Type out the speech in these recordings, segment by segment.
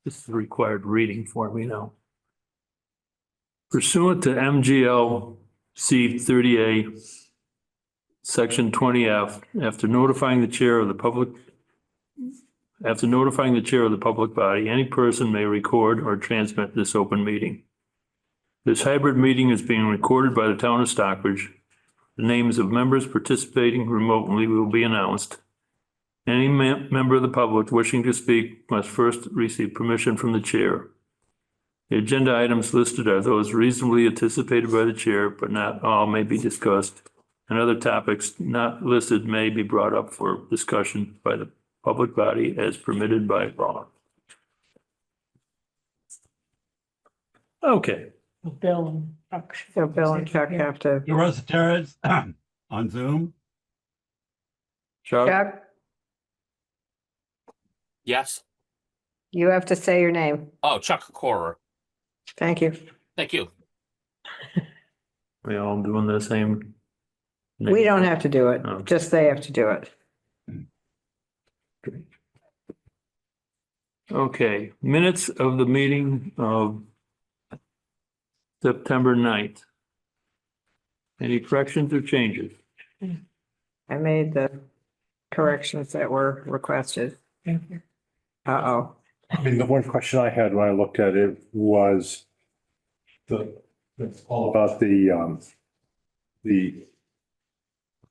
this is required reading for me now. Pursuant to MGL C 30A, Section 20F, after notifying the chair of the public body, any person may record or transmit this open meeting. This hybrid meeting is being recorded by the town of Stockbridge. The names of members participating remotely will be announced. Any member of the public wishing to speak must first receive permission from the chair. The agenda items listed are those reasonably anticipated by the chair, but not all may be discussed. And other topics not listed may be brought up for discussion by the public body as permitted by law. Okay. Bill and Chuck. So Bill and Chuck have to. Yours, Terrence, on Zoom. Chuck, Yes. you have to say your name. Oh, Chuck Corer. Thank you. Thank you. We all doing the same? We don't have to do it, Oh. just they have to do it. Okay, minutes of the meeting of September 9th. Any corrections or changes? I made the corrections that were requested. Thank you. Uh-oh. I mean, the one question I had when I looked at it was it's all about the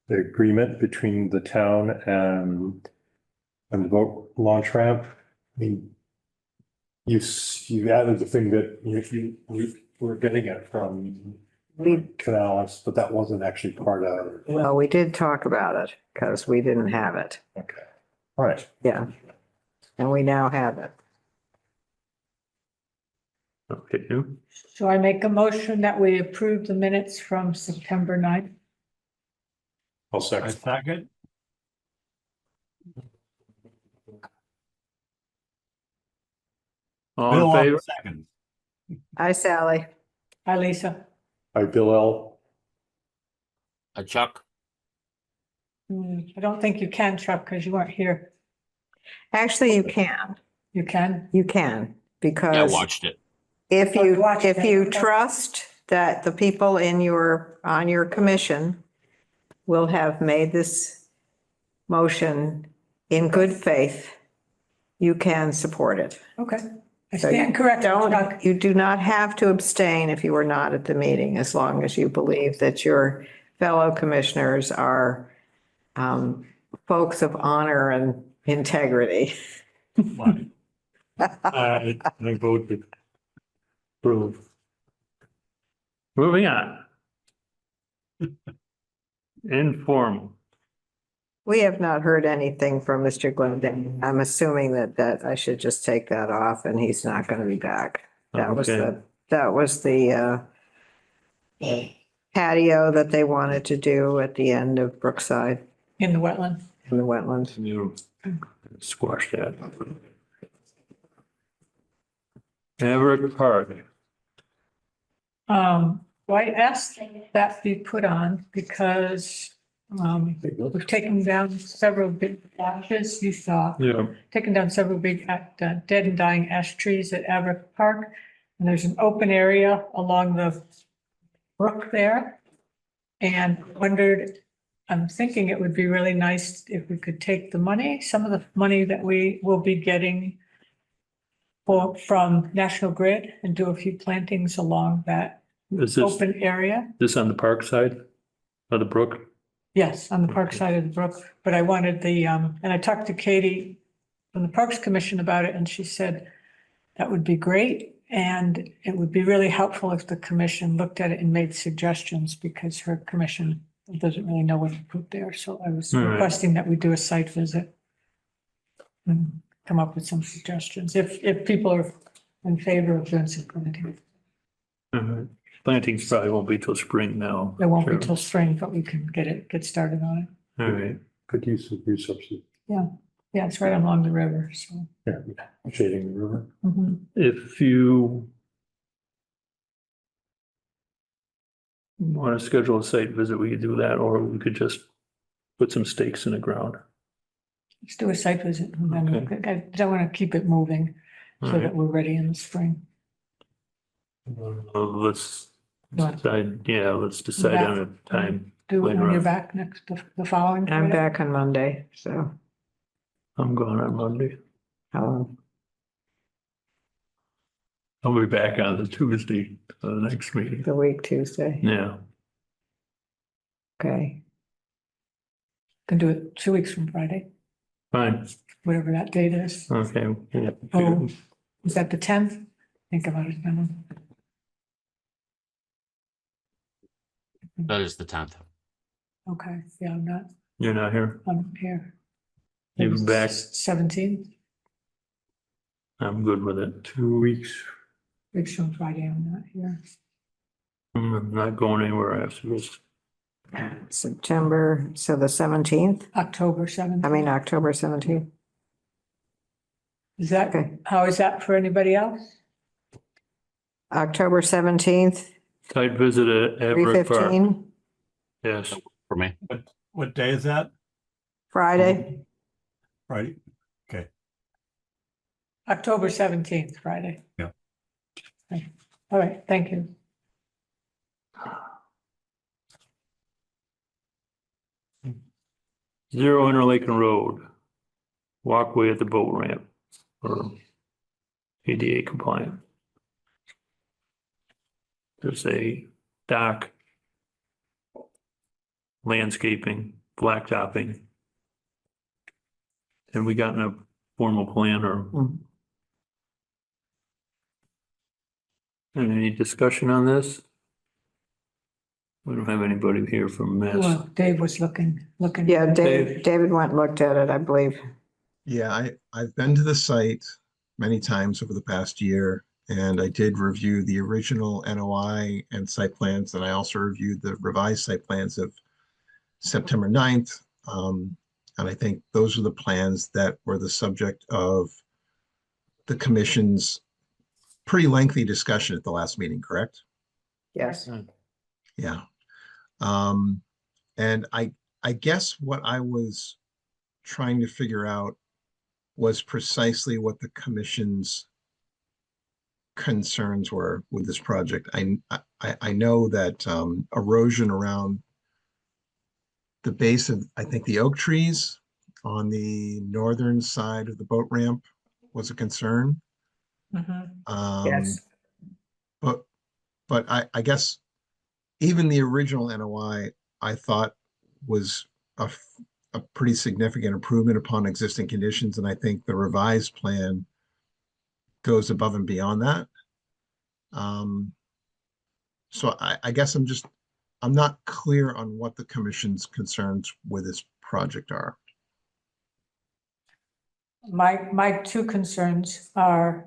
agreement between the town and the boat launch ramp. I mean, you added the thing that you were getting it from Canales, but that wasn't actually part of it. Well, we did talk about it because we didn't have it. Okay, all right. Yeah. And we now have it. Okay, So I make a motion that we approve the minutes from September 9th. I'll I second. second. all Bill in on favor? second. Hi, Sally. Hi, Lisa. Hi, Bill L. Chuck. I don't think you can, Chuck, because you weren't here. Actually, you can. You can? You can, Yeah, I because watched it. if Oh, you you, watched if it, you okay. trust that the people on your commission will have made this motion in good faith, you can support it. Okay. I So stand corrected, Chuck. Don't, you do not have to abstain if you were not at the meeting, as long as you believe that your fellow commissioners are folks of honor and integrity. Right. I vote to approve. Moving on. Informal. We have not heard anything from Mr. Glendale. I'm assuming that I should just take that off and he's not going to be back. That was Okay. the patio that they wanted to do at the end of Brookside In the wetland. in the wetlands. Can you squash that? Everett Park. Well, I asked that be put on because we've taken down several big ashes, you saw, Yeah. taken down several big dead and dying ash trees at Averitt Park. And there's an open area along the brook there. And wondered, I'm thinking it would be really nice if we could take the money, some of the money that we will be getting from National Grid and do a few plantings along that Is this, open area. this on the park side of the brook? Yes, on the park side of the brook, but I wanted and I talked to Katie from the Parks Commission about it, and she said that would be great. And it would be really helpful if the commission looked at it and made suggestions, because her commission doesn't really know what to put there. So I was All right. requesting that we do a site visit and come up with some suggestions, if people are in favor of doing some planting. Plantings probably won't be till spring now. It won't be Sure. till spring, but we can get started on it. All right. Good use of resources. Yeah, it's right along the river, so. Yeah, shading the river. Mhm. If you want to schedule a site visit, we could do that, or we could just put some stakes in the ground. Let's do a site visit. And then I don't want to keep it moving. so Right. that we're ready in the spring. Let's What? let's decide on a time. Do it later when you're on. back the following. I'm Friday? back on Monday, so I'm going on Monday. I'll I'll be back on the Tuesday, for the next meeting. the week Tuesday. Yeah, Okay. Can do it 2 weeks from Friday, fine, whatever that date is. okay. Yeah. Oh, is that the 10th? Think about it. Emma. That is the 10th. Okay, yeah, You're not here? I'm here. You're Maybe back? 17th, I'm good with it. 2 weeks. weeks from Friday, I'm not here. I'm not going anywhere after this. September, so the 17th, October 7th. I mean, October 17th. Is that, Okay. how is that for anybody else? October 17th, Site visit at Everett Park. 3:15, Yes, For me. What day is that? Friday. Friday? Okay. October 17th, Friday. Yeah. Okay. All right, thank you. Zero Interlaken Road. Walkway at the boat ramp or ADA compliant. There's a dock, landscaping, blacktopping. Have we gotten a formal plan or Mm. any discussion on this? We don't have anybody here from Mass. Well, Dave was looking. Yeah, Dave. David went and looked at it, I believe. Yeah, I've been to the site many times over the past year, and I did review the original NOI and site plans, and I also reviewed the revised site plans of September 9th. And I think those are the plans that were the subject of the commission's pretty lengthy discussion at the last meeting, correct? Yes. Yeah. And I guess what I was trying to figure out was precisely what the commission's concerns were with this project. I know that erosion around the base of, I think, the oak trees on the northern side of the boat ramp was a concern. Mhm. Yes. But I guess even the original NOI, I thought was a pretty significant improvement upon existing conditions. And I think the revised plan goes above and beyond that. So I guess I'm not clear on what the commission's concerns with this project are. My two concerns are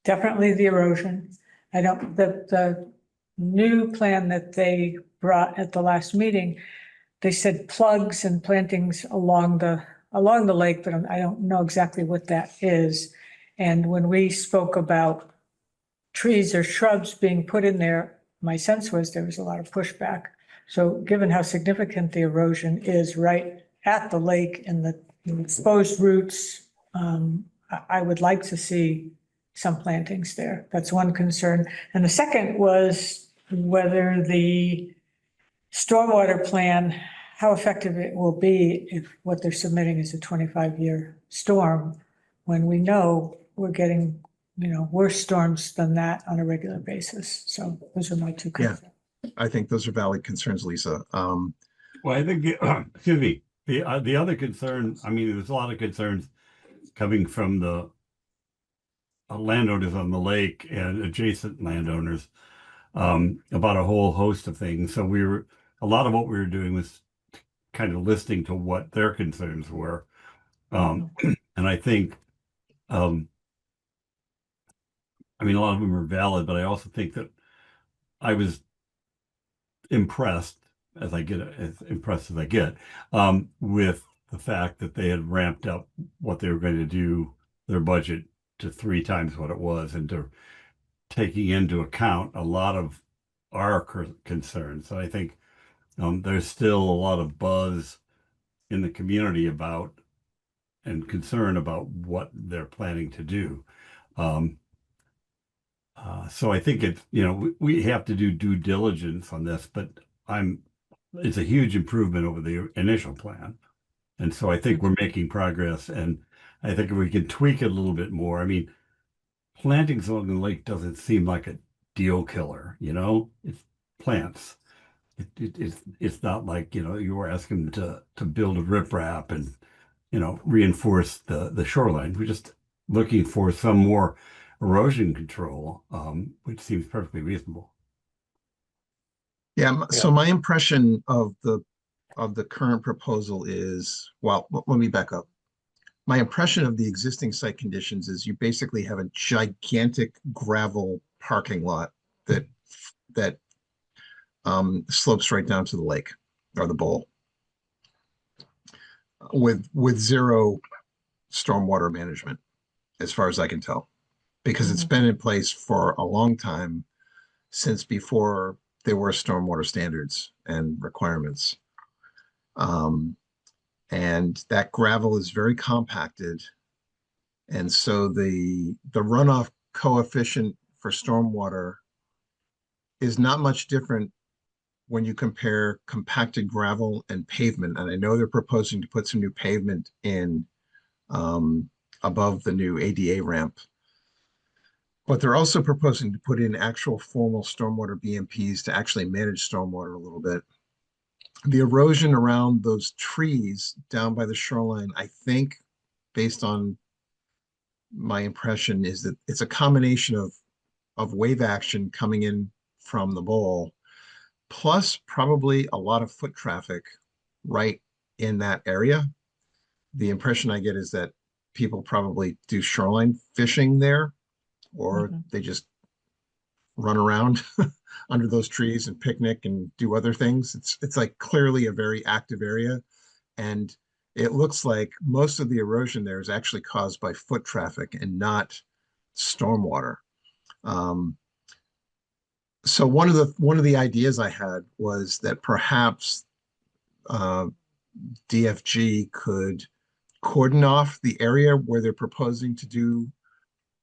definitely the erosion. I don't, the new plan that they brought at the last meeting, they said plugs and plantings along the lake, but I don't know exactly what that is. And when we spoke about trees or shrubs being put in there, my sense was there was a lot of pushback. So given how significant the erosion is right at the lake and the exposed roots, I would like to see some plantings there. That's one concern. And the second was whether the stormwater plan, how effective it will be if what they're submitting is a 25-year storm, when we know we're getting, worse storms than that on a regular basis. So those are my two Yeah. concerns. I think those are valid concerns, Lisa. Well, I think excuse me, the other concern, I mean, there's a lot of concerns coming from the landowners on the lake and adjacent landowners about a whole host of things. So a lot of what we were doing was kind of listening to what their concerns were. And I think, I mean, a lot of them are valid, but I also think that I was impressed as impressed as I get, with the fact that they had ramped up what they were going to do, their budget to 3 times what it was, and to taking into account a lot of our concerns. So I think there's still a lot of buzz in the community about and concern about what they're planning to do. So I think it's, we have to do due diligence on this, but it's a huge improvement over the initial plan. And so I think we're making progress, and I think if we can tweak it a little bit more. I mean, plantings along the lake doesn't seem like a deal killer, it's plants. It's not like, you were asking to build a riprap and, reinforce the shoreline. We're just looking for some more erosion control, which seems perfectly reasonable. Yeah, so my impression of the current proposal is, well, let me back up. My impression of the existing site conditions is you basically have a gigantic gravel parking lot that slopes right down to the lake or the bowl with zero stormwater management, as far as I can tell, because it's been in place for a long time, since before there were stormwater standards and requirements. And that gravel is very compacted. And so the runoff coefficient for stormwater is not much different when you compare compacted gravel and pavement. And I know they're proposing to put some new pavement in above the new ADA ramp. But they're also proposing to put in actual formal stormwater BMPs to actually manage stormwater a little bit. The erosion around those trees down by the shoreline, I think, based on my impression, is that it's a combination of wave action coming in from the bowl, plus probably a lot of foot traffic right in that area. The impression I get is that people probably do shoreline fishing there, or they just run around under those trees and picnic and do other things. It's like clearly a very active area. And it looks like most of the erosion there is actually caused by foot traffic and not stormwater. So one of the ideas I had was that perhaps DFG could cordon off the area where they're proposing to do,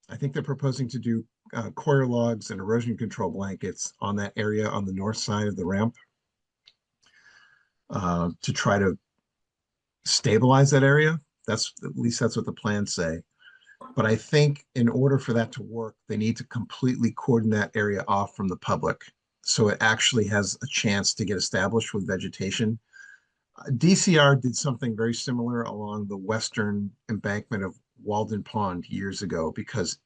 I think they're proposing to do coir logs and erosion control blankets on that area on the north side of the ramp, to try to stabilize that area. At least that's what the plans say. But I think in order for that to work, they need to completely cordon that area off from the public, so it actually has a chance to get established with vegetation. DCR did something very similar along the western embankment of Walden Pond years ago, because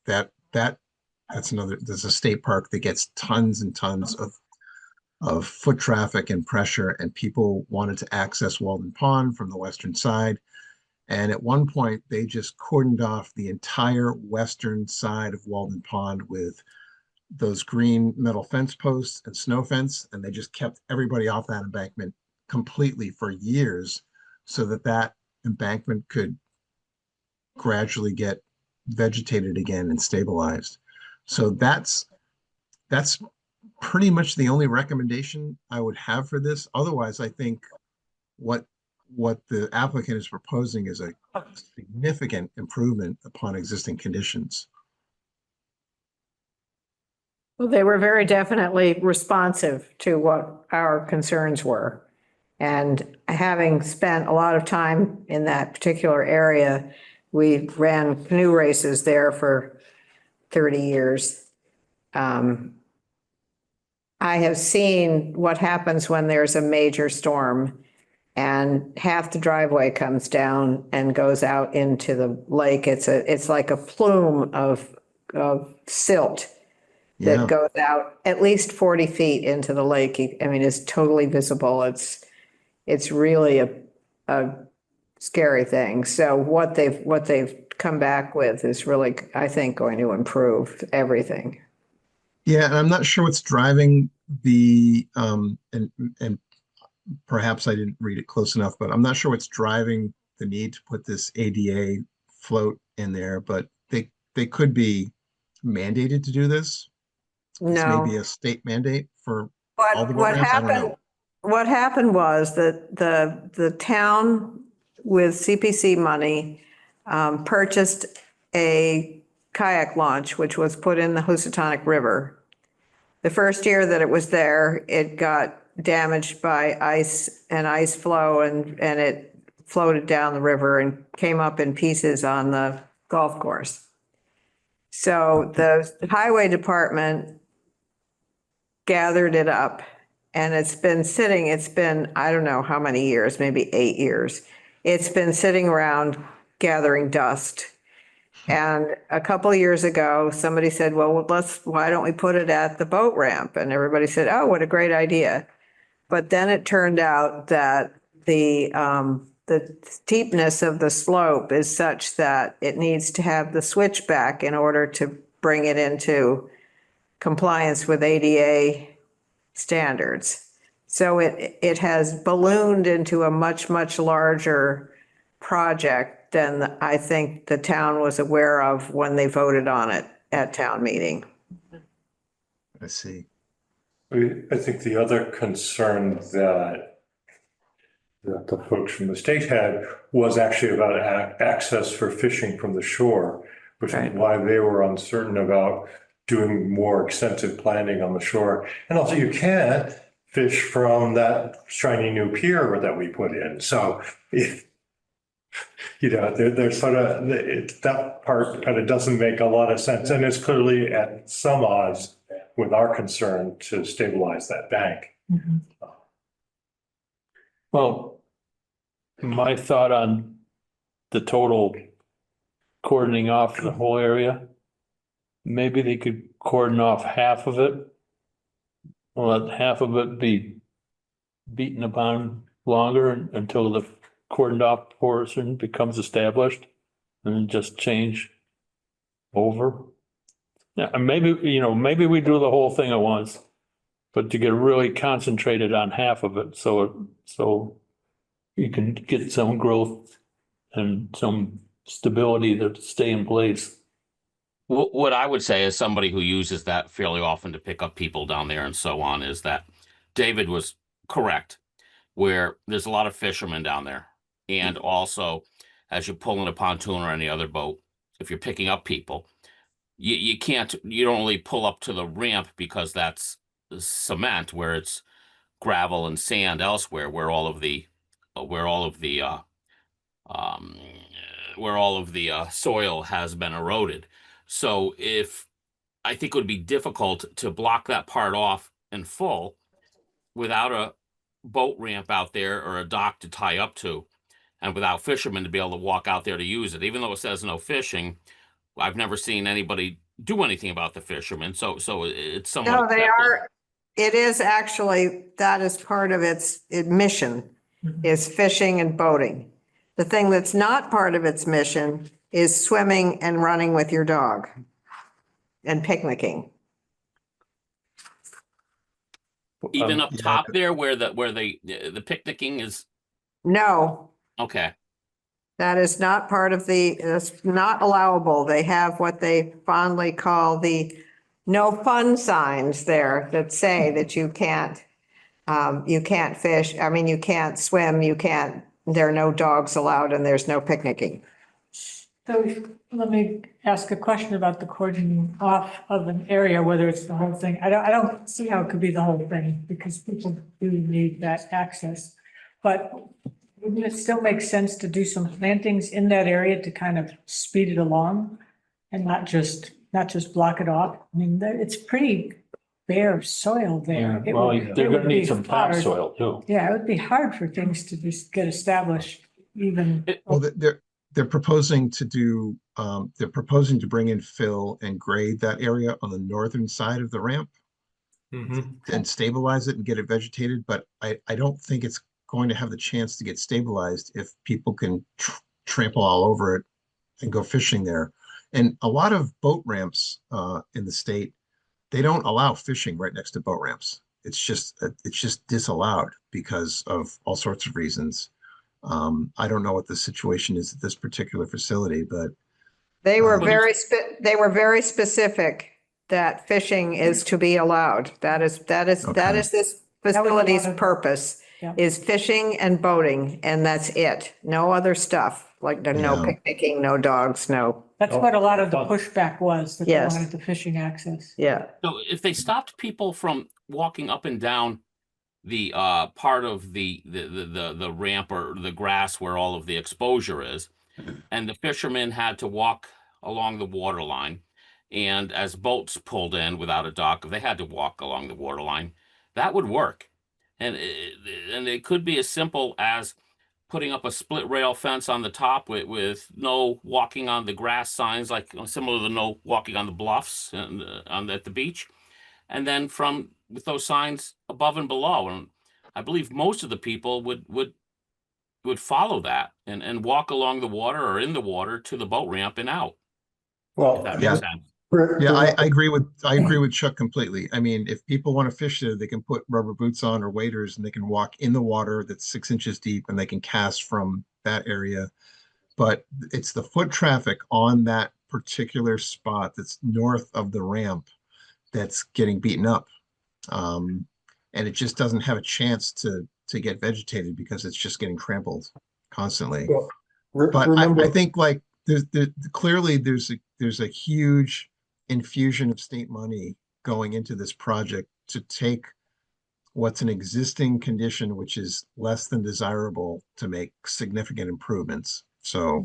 there's a state park that gets tons and tons of foot traffic and pressure, and people wanted to access Walden Pond from the western side. And at one point, they just cordoned off the entire western side of Walden Pond with those green metal fence posts and snow fence, and they just kept everybody off that embankment completely for years, so that embankment could gradually get vegetated again and stabilized. So that's pretty much the only recommendation I would have for this. Otherwise, I think what the applicant is proposing is a significant improvement upon existing conditions. Well, they were very definitely responsive to what our concerns were. And having spent a lot of time in that particular area, we ran canoe races there for 30 years. I have seen what happens when there's a major storm and half the driveway comes down and goes out into the lake. It's like a plume of silt that goes out at least 40 feet into the lake. I mean, it's totally visible. It's really a scary thing. So what they've come back with is really, I think, going to improve everything. Yeah, and I'm not sure what's driving the and perhaps I didn't read it close enough, but I'm not sure what's driving the need to put this ADA float in there, but they could be mandated to do this. This may be a state mandate for all the boat ramps. I don't know. What happened was that the town with CPC money purchased a kayak launch, which was put in the Housatonic River. The first year that it was there, it got damaged by ice and ice flow, and it floated down the river and came up in pieces on the golf course. So the highway department gathered it up, and it's been, I don't know how many years, maybe 8 years. It's been sitting around gathering dust. And a couple of years ago, somebody said, well, why don't we put it at the boat ramp? And everybody said, oh, what a great idea. But then it turned out that the steepness of the slope is such that it needs to have the switchback in order to bring it into compliance with ADA standards. So it has ballooned into a much, much larger project than I think the town was aware of when they voted on it at town meeting. I see. I think the other concern that the folks from the state had was actually about access for fishing from the shore, which is Right. why they were uncertain about doing more extensive planning on the shore. And also you can't fish from that shiny new pier that we put in. So, they're sort of, that part kind of doesn't make a lot of sense. And it's clearly at some odds with our concern to stabilize that bank. Mhm. Well, my thought on the total cordoning off the whole area, maybe they could cordon off half of it. Let half of it be beaten upon longer until the cordoned off portion becomes established, and then just change over. Yeah, and maybe we do the whole thing at once, but to get really concentrated on half of it, so you can get some growth and some stability to stay in place. What I would say as somebody who uses that fairly often to pick up people down there and so on is that David was correct, where there's a lot of fishermen down there. And also, as you pull in a pontoon or any other boat, if you're picking up people, you don't really pull up to the ramp because that's cement, where it's gravel and sand elsewhere, where all of the um, soil has been eroded. So I think it would be difficult to block that part off in full without a boat ramp out there or a dock to tie up to, and without fishermen to be able to walk out there to use it. Even though it says no fishing, I've never seen anybody do anything about the fishermen. So it's somewhat No, they accepted. are, it is actually, that is part of its mission, is fishing and boating. The thing that's not part of its mission is swimming and running with your dog and picnicking. Even up Yeah, top there where the picnicking is. No, Okay. that is not part of that's not allowable. They have what they fondly call the no fun signs there that say that you can't fish. I mean, you can't swim, there are no dogs allowed, and there's no picnicking. So let me ask a question about the cordoning off of an area, whether it's the whole thing. I don't see how it could be the whole thing because people do need that access. But wouldn't it still make sense to do some plantings in that area to kind of speed it along and not just block it off? I mean, it's pretty bare soil there. It Well, would- they're it gonna would be need some hard. topsoil too. Yeah, it would be hard for things to just get established even. Well, they're proposing to do, they're proposing to bring in fill and grade that area on the northern side of the ramp and stabilize it and get it vegetated, but I don't think it's going to have the chance to get stabilized if people can trample all over it and go fishing there. And a lot of boat ramps in the state, they don't allow fishing right next to boat ramps. It's just disallowed because of all sorts of reasons. I don't know what the situation is at this particular facility, but They were very specific that fishing is to be allowed. That is this facility's purpose, Yeah. is fishing and boating, and that's it. No other stuff, like no Yeah. picnicking, no dogs, no. That's what a lot of the pushback was, that they Yes. wanted the fishing access. Yeah, So if they stopped people from walking up and down the part of the ramp or the grass where all of the exposure is, and the fishermen had to walk along the water line, and as boats pulled in without a dock, they had to walk along the water line, that would work. And it could be as simple as putting up a split rail fence on the top with no walking on the grass signs, like similar to no walking on the bluffs and at the beach, and then from with those signs above and below. And I believe most of the people would follow that and walk along the water or in the water to the boat ramp and out. If Well, that Yeah. makes sense. Yeah, I agree with Chuck completely. I mean, if people want to fish there, they can put rubber boots on or waders and they can walk in the water that's 6 inches deep and they can cast from that area. But it's the foot traffic on that particular spot that's north of the ramp that's getting beaten up. And it just doesn't have a chance to get vegetated because it's just getting trampled constantly. Well, But remember, I think like clearly there's a huge infusion of state money going into this project to take what's an existing condition, which is less than desirable, to make significant improvements. So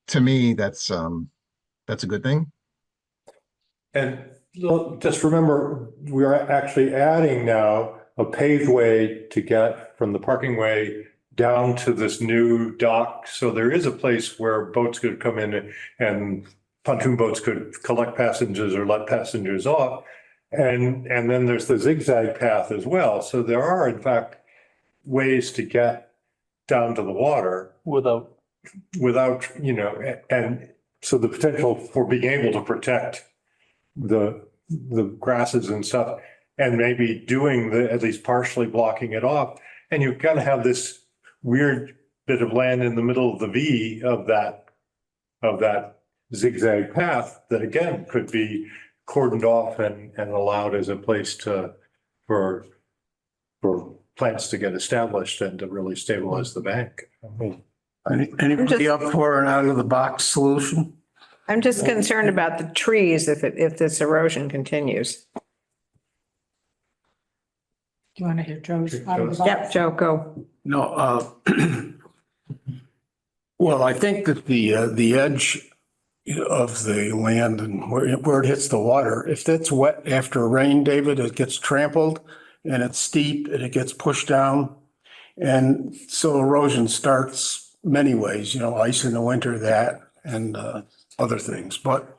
to me, that's a good thing. and just remember, we are actually adding now a paved way to get from the parking way down to this new dock. So there is a place where boats could come in and pontoon boats could collect passengers or let passengers off. And then there's the zigzag path as well. So there are, in fact, ways to get down to the water without, and so the potential for being able to protect the grasses and stuff, and maybe doing at least partially blocking it off. And you kind of have this weird bit of land in the middle of the V of that zigzag path that again could be cordoned off and allowed as a place for plants to get established and to really stabilize the bank. Anybody up for an out of the box solution? I'm just concerned about the trees if this erosion continues. Do you want to hear Joe's? out of the box? Yep, Joe, go. No, well, I think that the edge of the land and where it hits the water, if that's wet after rain, David, it gets trampled and it's steep and it gets pushed down. And so erosion starts many ways, ice in the winter, that, and other things. But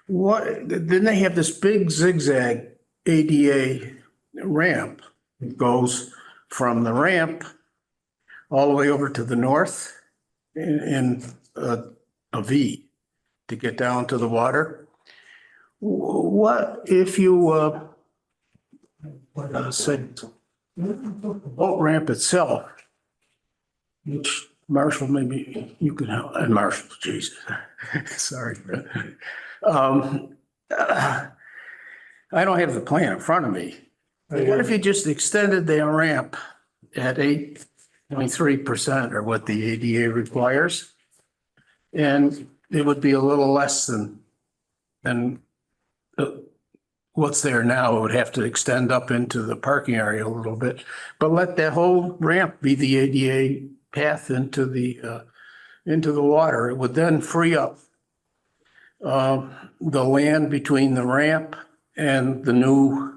then they have this big zigzag ADA ramp. It goes from the ramp all the way over to the north in a V to get down to the water. What if you, say, boat ramp itself, which Marshall, maybe you can help, and Marshall, Jesus, sorry. I don't have the plan in front of me. What if you just extended the ramp at 8.3% or what the ADA requires? And it would be a little less than what's there now. It would have to extend up into the parking area a little bit, but let that whole ramp be the ADA path into the water. It would then free up the land between the ramp and the new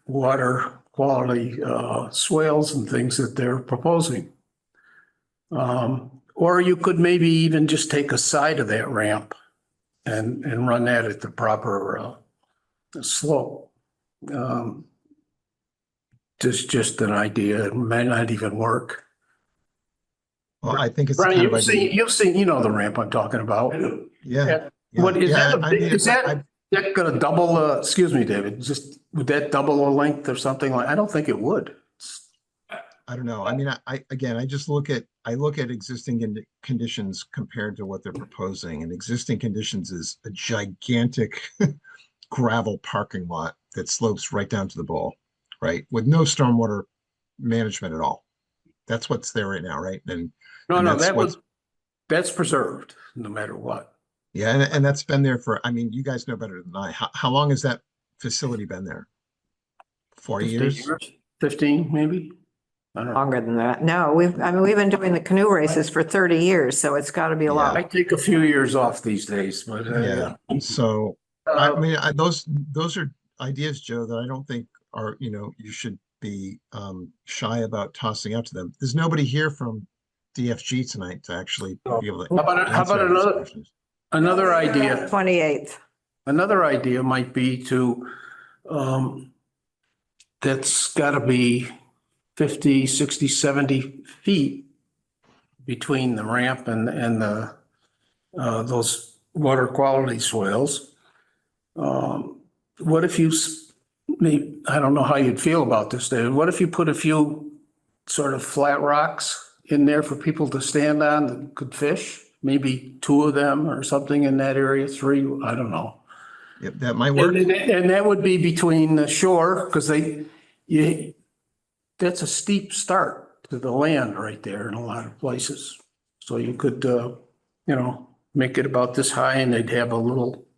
water quality swales and things that they're proposing. Or you could maybe even just take a side of that ramp and run that at the proper slope. Just an idea. It may not even work. Well, I think it's Brian, kind of idea. you've seen, the ramp I'm talking about. Yeah. What is Yeah, that? I mean, Is that gonna double, excuse me, David, would that double a length or something like, I don't think it would. I don't know. I mean, I just look at existing conditions compared to what they're proposing, and existing conditions is a gigantic gravel parking lot that slopes right down to the bowl, right? With no stormwater management at all. That's what's there right now, right? And No, that's that was, that's preserved no matter what. Yeah, and that's been there for, I mean, you guys know better than I. How long has that facility been there? 40 years? 15, maybe? I don't know. Longer than that. No, we've been doing the canoe races for 30 years, so it's got to be a I lot. take a few years off these days, but Yeah, so I mean, those are ideas, Joe, that I don't think are, you should be shy about tossing out to them. There's nobody here from DFG tonight to actually be able to. how about answer these another questions. idea? 28th. Another idea might be to, that's gotta be 50, 60, 70 feet between the ramp and the, those water quality swales. What if you, I don't know how you'd feel about this, David. What if you put a few sort of flat rocks in there for people to stand on that could fish? Maybe 2 of them or something in that area, 3, I don't know. Yep, that might work. And that would be between the shore, because that's a steep start to the land right there in a lot of places. So you could, make it about this high and they'd have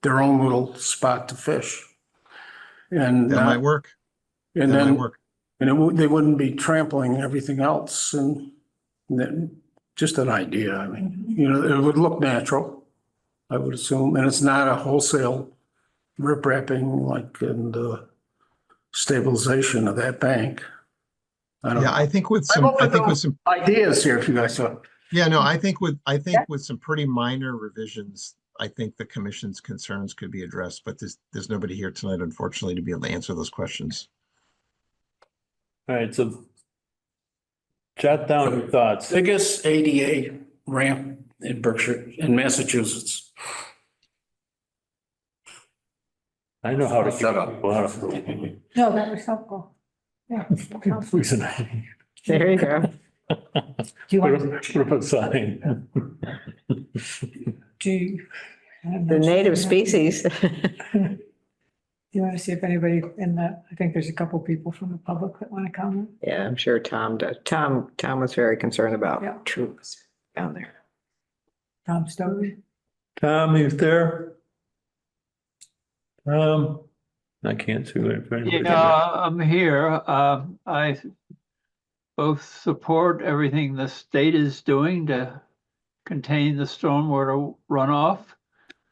their own little spot to fish. And That might work. and That might then, work. and they wouldn't be trampling everything else. And then, just an idea. I mean, it would look natural, I would assume. And it's not a wholesale rip wrapping like in the stabilization of that bank. I don't Yeah, know. I think with I'm some, open I think to with some, ideas here if you guys want. yeah, no, I think with some pretty minor revisions, I think the commission's concerns could be addressed, but there's nobody here tonight, unfortunately, to be able to answer those questions. All right, so jot down your thoughts. Biggest ADA ramp in Berkshire, in Massachusetts. I know how to Shut up. people out of. No, that was helpful. Yeah. There you go. Do you want, Put up a sign. do you? The native species. Do you want to see if anybody I think there's a couple people from the public that want to comment? Yeah, I'm sure Tom does. Tom was very concerned Yeah. about troops down there. Tom Stokes? Tom, you there? I can't see it. Yeah, I'm here. I both support everything the state is doing to contain the stormwater runoff.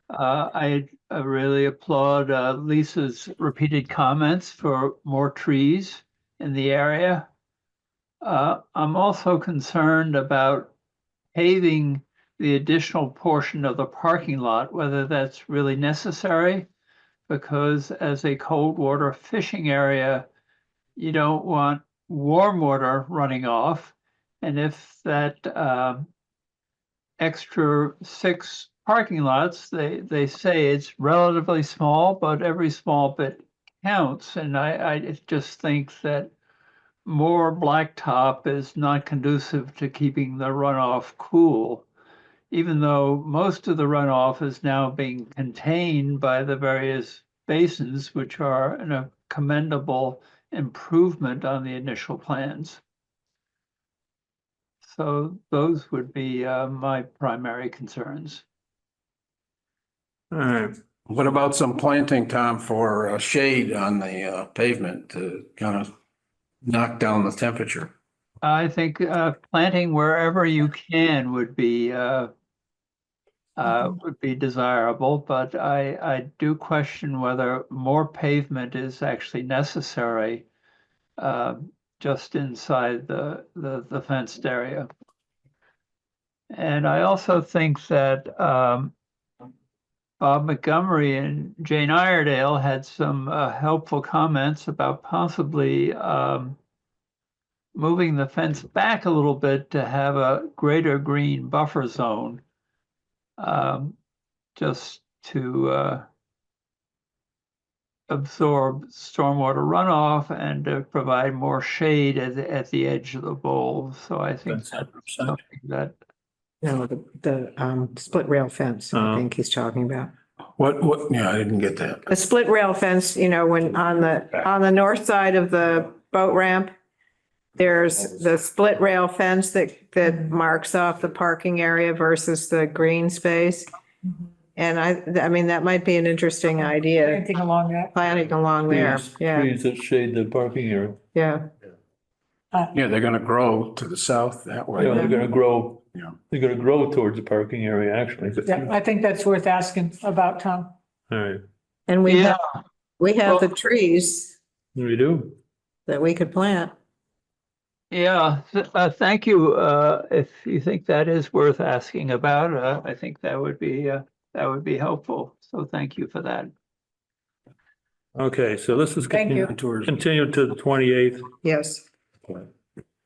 I really applaud Lisa's repeated comments for more trees in the area. I'm also concerned about paving the additional portion of the parking lot, whether that's really necessary, because as a cold water fishing area, you don't want warm water running off. And if that extra 6 parking lots, they say it's relatively small, but every small bit counts. And I just think that more blacktop is not conducive to keeping the runoff cool, even though most of the runoff is now being contained by the various basins, which are a commendable improvement on the initial plans. So those would be my primary concerns. All right, What about some planting, Tom, for shade on the pavement to kind of knock down the temperature? I think planting wherever you can would be desirable, but I do question whether more pavement is actually necessary just inside the fenced area. And I also think that Bob Montgomery and Jane Iredale had some helpful comments about possibly moving the fence back a little bit to have a greater green buffer zone, just to absorb stormwater runoff and to provide more shade at the edge of the bowl. So I think that's something that. No, the split rail fence, I think he's talking about. What, yeah, I didn't get that. A split rail fence, when on the north side of the boat ramp, there's the split rail fence that marks off the parking area versus the green space. And I mean, that might be an interesting idea, Anything along that? planting along there. Yeah, Trees that shade the parking area. yeah. Yeah, they're gonna grow to the south that way. Yeah, they're gonna grow. Yeah. They're gonna grow towards the parking area, actually. Yeah, I think that's worth asking about, Tom. All right, And we Yeah, have the trees we do. that we could plant. yeah, thank you. If you think that is worth asking about, I think that would be helpful. So thank you for that. Okay, so this is Thank you. continued to the 28th, Yes.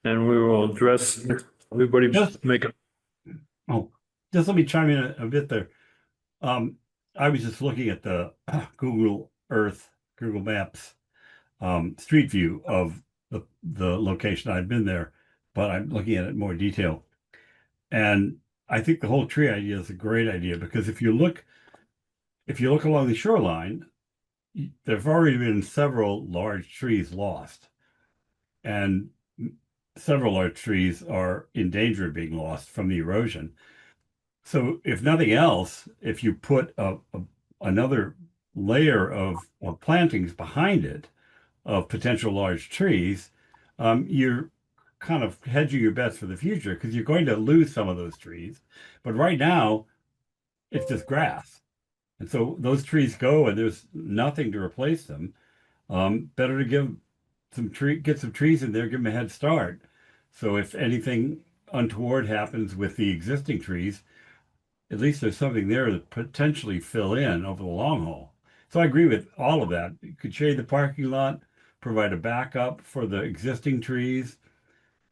and we will address, everybody Just- make a, Oh, just let me chime in a bit there. I was just looking at the Google Earth, Google Maps, street view of the location. I've been there, but I'm looking at it in more detail. And I think the whole tree idea is a great idea because if you look along the shoreline, there've already been several large trees lost. And several large trees are in danger of being lost from the erosion. So if nothing else, if you put another layer of plantings behind it of potential large trees, you're kind of hedging your bets for the future because you're going to lose some of those trees. But right now, it's just grass. And so those trees go and there's nothing to replace them. Better to get some trees in there, give them a head start. So if anything untoward happens with the existing trees, at least there's something there to potentially fill in over the long haul. So I agree with all of that. You could shade the parking lot, provide a backup for the existing trees.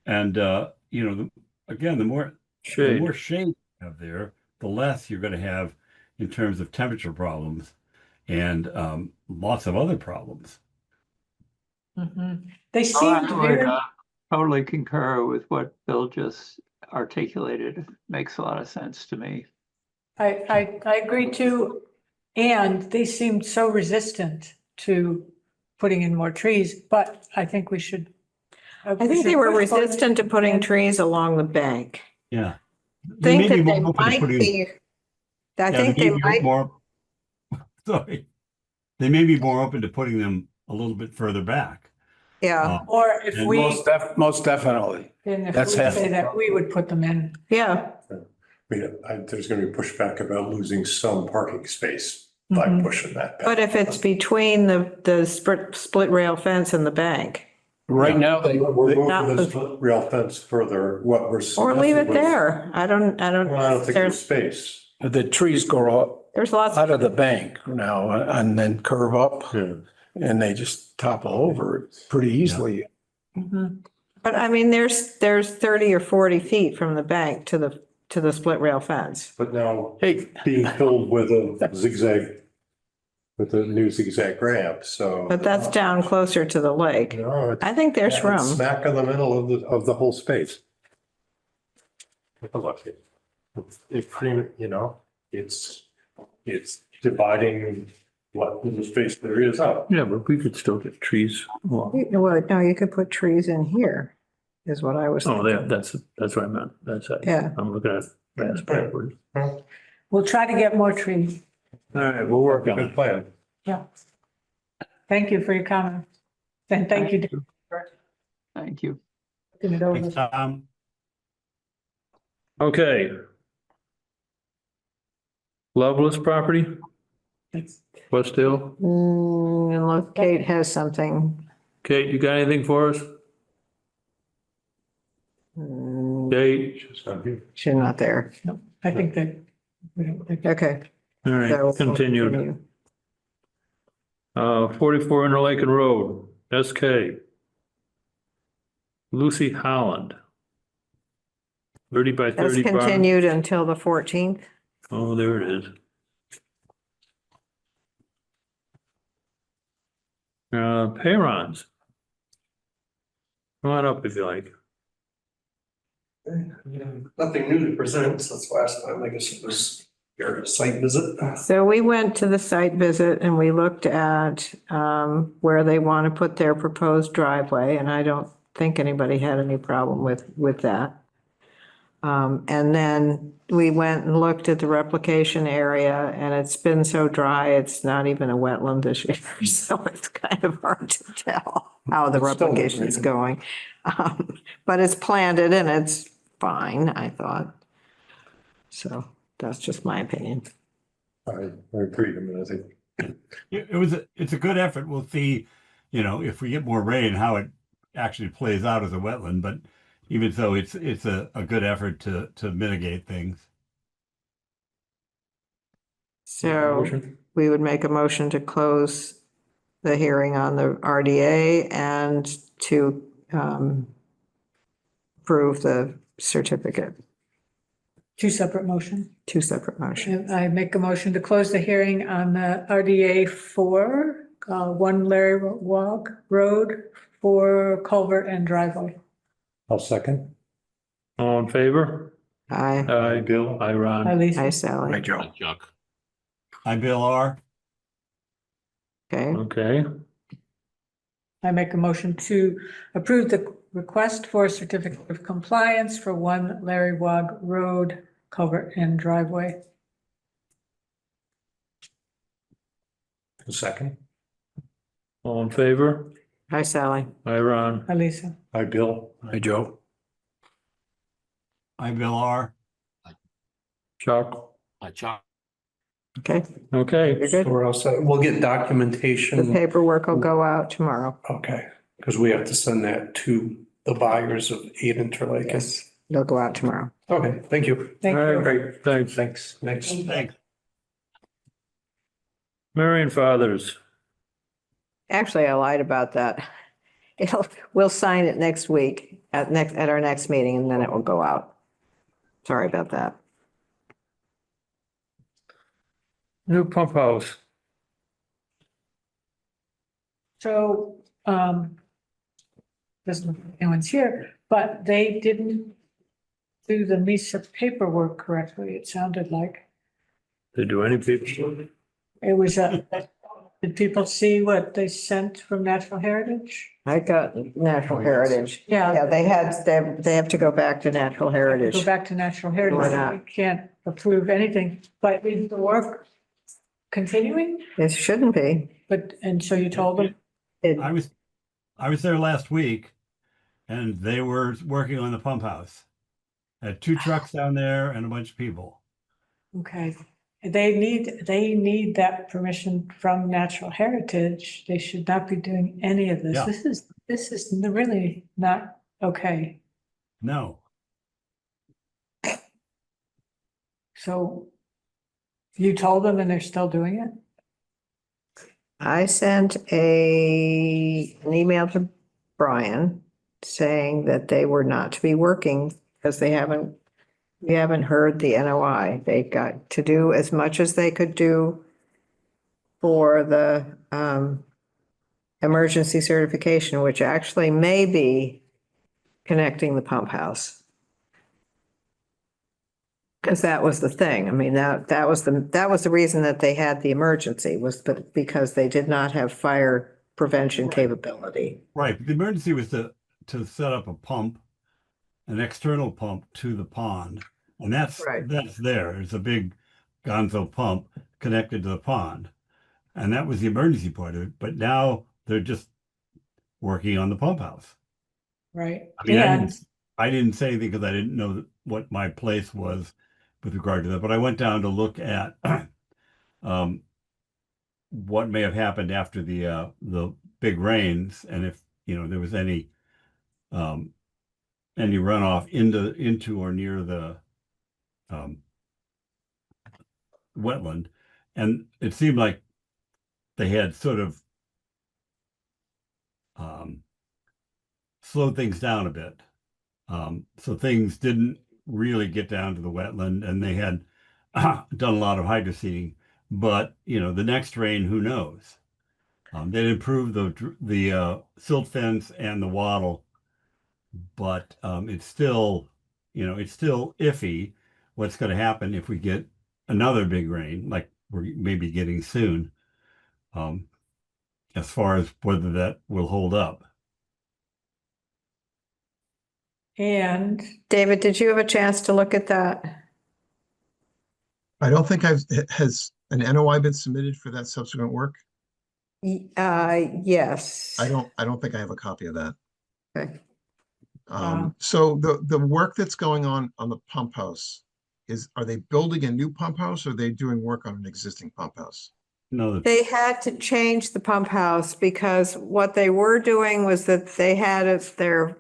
And, again, the more shade. shade you have there, the less you're going to have in terms of temperature problems and lots of other problems. They I seemed would very, totally concur with what Bill just articulated. It makes a lot of sense to me. I agree too. And they seemed so resistant to putting in more trees, but I think we should. I think they were resistant to putting trees along the bank. Yeah. Think that be they more open to might putting- be. I Yeah, think they may be might, more. Sorry, they may be more open to putting them a little bit further back. yeah, Or if And we, Most definitely. then if that's we half- say that we would put them in. yeah. There's gonna be pushback about losing some parking space by Mhm. pushing that back. But if it's between the split rail fence and the bank, Right now, We're moving Not- this rail fence further, what we're. or leave it suggesting was- there. I don't, Well, I don't think there's there's, space. the trees grow there's lots. out of the bank now and then curve up Yeah. and they just topple over pretty easily. Mhm. But I mean, there's 30 or 40 feet from the bank to the split rail fence. But now Hey, being filled with a zigzag, with a new zigzag ramp, so. But that's down closer to the lake. No, it's I think there's it's room. smack in the middle of the whole space. Take a look. It pretty, it's dividing what little space there is up. Yeah, but we could still get trees. Well, Well, no, you could put trees in here, is what I was oh, thinking. that's what I meant. Yeah. I'm looking at that's backwards. We'll try to get more trees. All right, we'll work on Good it. plan. Yeah. Thank you for your comment. And thank you Dave, for Thank you. looking it over. Thanks, Tom. Okay. Loveless property, Westdale. And look, Kate has something. Kate, you got anything for us? Kate? She's not there. No, I think that. we don't think- Okay. All so right, we'll continued. continue. 44 Interlaken Road, SK. Lucy Holland. 30 by That's 30 barn. continued until the 14th. Oh, there it is. Payrons. Come on up if you like. Nothing new to present since last time. I guess it was your site visit. So we went to the site visit and we looked at where they want to put their proposed driveway, and I don't think anybody had any problem with that. And then we went and looked at the replication area, and it's been so dry, it's not even a wetland this year. So it's kind of hard to tell how the It's still replication is green. going. But it's planted and it's fine, I thought. So that's just my opinion. I agree. I mean, I think It's a good effort. We'll see, if we get more rain, how it actually plays out as a wetland, but even so, it's a good effort to mitigate things. So motion. we would make a motion to close the hearing on the RDA and to approve the certificate, Two separate motions. two separate motions. I make a motion to close the hearing on the RDA 4, 1 Larry Walk Road for culvert and driveway. I'll second. All in favor? Aye. Aye, Bill. Aye, Hi, Ron. Aye, Lisa. Sally. Hi, Chuck. Hi, Bill R. Okay, Okay, I make a motion to approve the request for a certificate of compliance for 1 Larry Wog Road culvert and driveway. Second. all in favor? hi, Sally. Aye, Ron. Hi, Lisa. Hi, Bill. Hi, Joe. Hi, Bill R. Chuck? Hi, Chuck. Okay, Okay, you're good. We're also, we'll get The documentation. paperwork will go out tomorrow. Okay, because we have to send that to the buyers of 8 Interlake. Yes, they'll go out tomorrow. Okay, thank you. Thank all you. right, thanks. Thanks. Next. Thanks. Marion Fathers, Actually, I lied about that. We'll sign it next week at our next meeting, and then it will go out. Sorry about that. new pump house. So, doesn't look like anyone's here, but they didn't do the MISA paperwork correctly, it sounded like. They do any people? It was did people see what they sent from Natural Heritage? I got Natural Heritage. Yeah. Yeah, they have to go back to Natural Go Heritage. back to Natural Why Heritage, not? we can't approve anything, but is the work continuing? It shouldn't be. But, and so you told them, It, I was there last week, and they were working on the pump house. Had 2 trucks down there and a bunch of people. okay, they need that permission from Natural Heritage. They should not be doing any of this. Yeah. This is really not okay. No, So you told them and they're still doing it? I sent an email to Brian saying that they were not to be working because we haven't heard the NOI. They got to do as much as they could do for the emergency certification, which actually may be connecting the pump house. Because that was the thing. I mean, that was the reason that they had the emergency was because they did not have fire prevention capability. right. The emergency was to set up a pump, an external pump to the pond. And Right. that's there. There's a big gonzo pump connected to the pond. And that was the emergency part of it. But now they're just working on the pump house. Right. I mean, And I didn't say anything because I didn't know what my place was with regard to that. But I went down to look at what may have happened after the big rains, and if there was any runoff into or near the wetland, and it seemed like they had sort of slowed things down a bit. So things didn't really get down to the wetland, and they had done a lot of hydro seeding. But the next rain, who knows? They'd improved the silt fence and the wattle, but it's still iffy what's going to happen if we get another big rain, like we're maybe getting soon, as far as whether that will hold up. And David, did you have a chance to look at that? I don't think has an NOI been submitted for that subsequent work? Yes. I don't think I have a copy of that. Okay. So the work that's going on the pump house are they building a new pump house or are they doing work on an existing pump house? No, They had to change the pump house because what they were doing was that they had their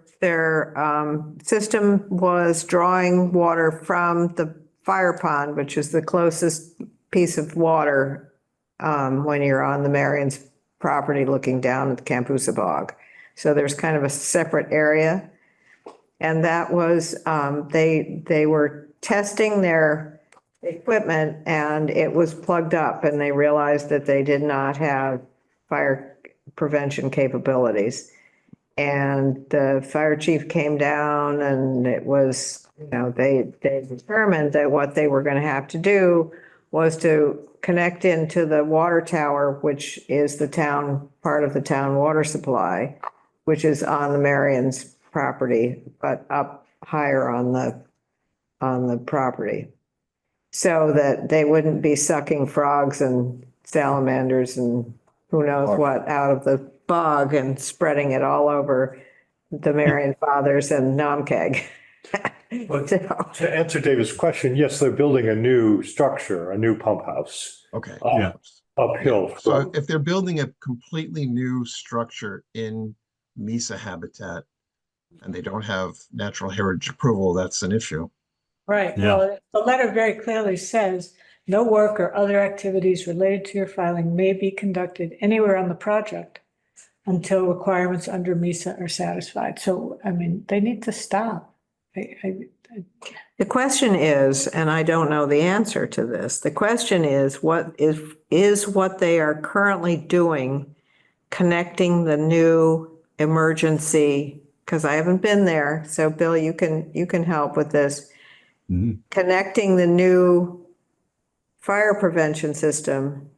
system was drawing water from the fire pond, which is the closest piece of water when you're on the Marion's property looking down at the Campusa Bog. So there's kind of a separate area. And that was, they were testing their equipment and it was plugged up and they realized that they did not have fire prevention capabilities. And the fire chief came down and it was, they determined that what they were going to have to do was to connect into the water tower, which is the town, part of the town water supply, which is on the Marion's property, but up higher on the property. So that they wouldn't be sucking frogs and salamanders and who knows what out of the bog and spreading it all over the Marion Fathers and Namkeg. But So, to answer David's question, yes, they're building a new structure, a new pump house Okay. Yeah. uphill. So if they're building a completely new structure in MESA habitat and they don't have natural heritage approval, that's an issue. right, Yeah. well, the letter very clearly says, no work or other activities related to your filing may be conducted anywhere on the project until requirements under MISA are satisfied. So, I mean, they need to stop. the question is, and I don't know the answer to this, the question is what what they are currently doing connecting the new emergency, because I haven't been there, so Bill, you can help with this. Mhm. Connecting the new fire prevention system,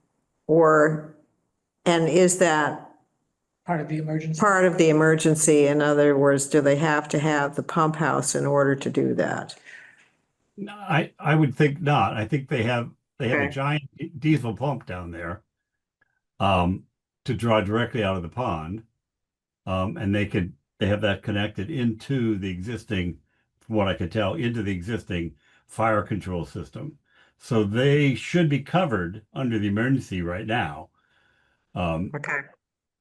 and is that Part of the emergency. part of the emergency? In other words, do they have to have the pump house in order to do that? No, I would think not. I think they have a Okay. giant diesel pump down there to draw directly out of the pond. And they have that connected into the existing, from what I could tell, into the existing fire control system. So they should be covered under the emergency right now. Okay.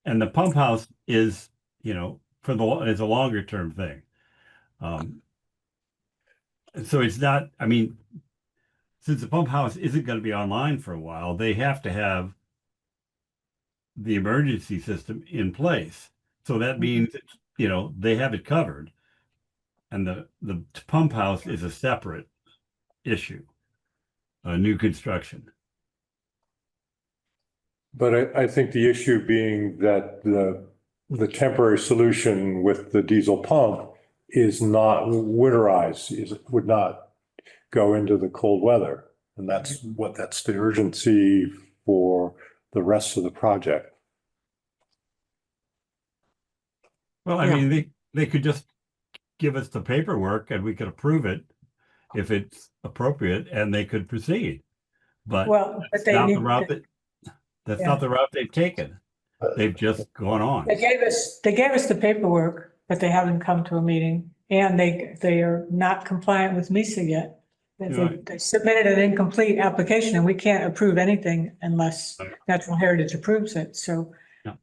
And the pump house is, is a longer term thing. So it's not, I mean, since the pump house isn't going to be online for a while, they have to have the emergency system in place. So that means, they have it covered. And the pump house is a separate issue, a new construction. But I think the issue being that the temporary solution with the diesel pump is not winterized, would not go into the cold weather. And that's the urgency for the rest of the project. Well, I Yeah. mean, they could just give us the paperwork and we could approve it if it's appropriate and they could proceed. But Well, but that's they not need the route to- that's Yeah. not the route they've taken. They've just gone on. They gave us the paperwork, but they haven't come to a meeting and they are not compliant with MISA yet. They submitted an incomplete application and we can't approve anything unless Natural Heritage approves it. So Yeah.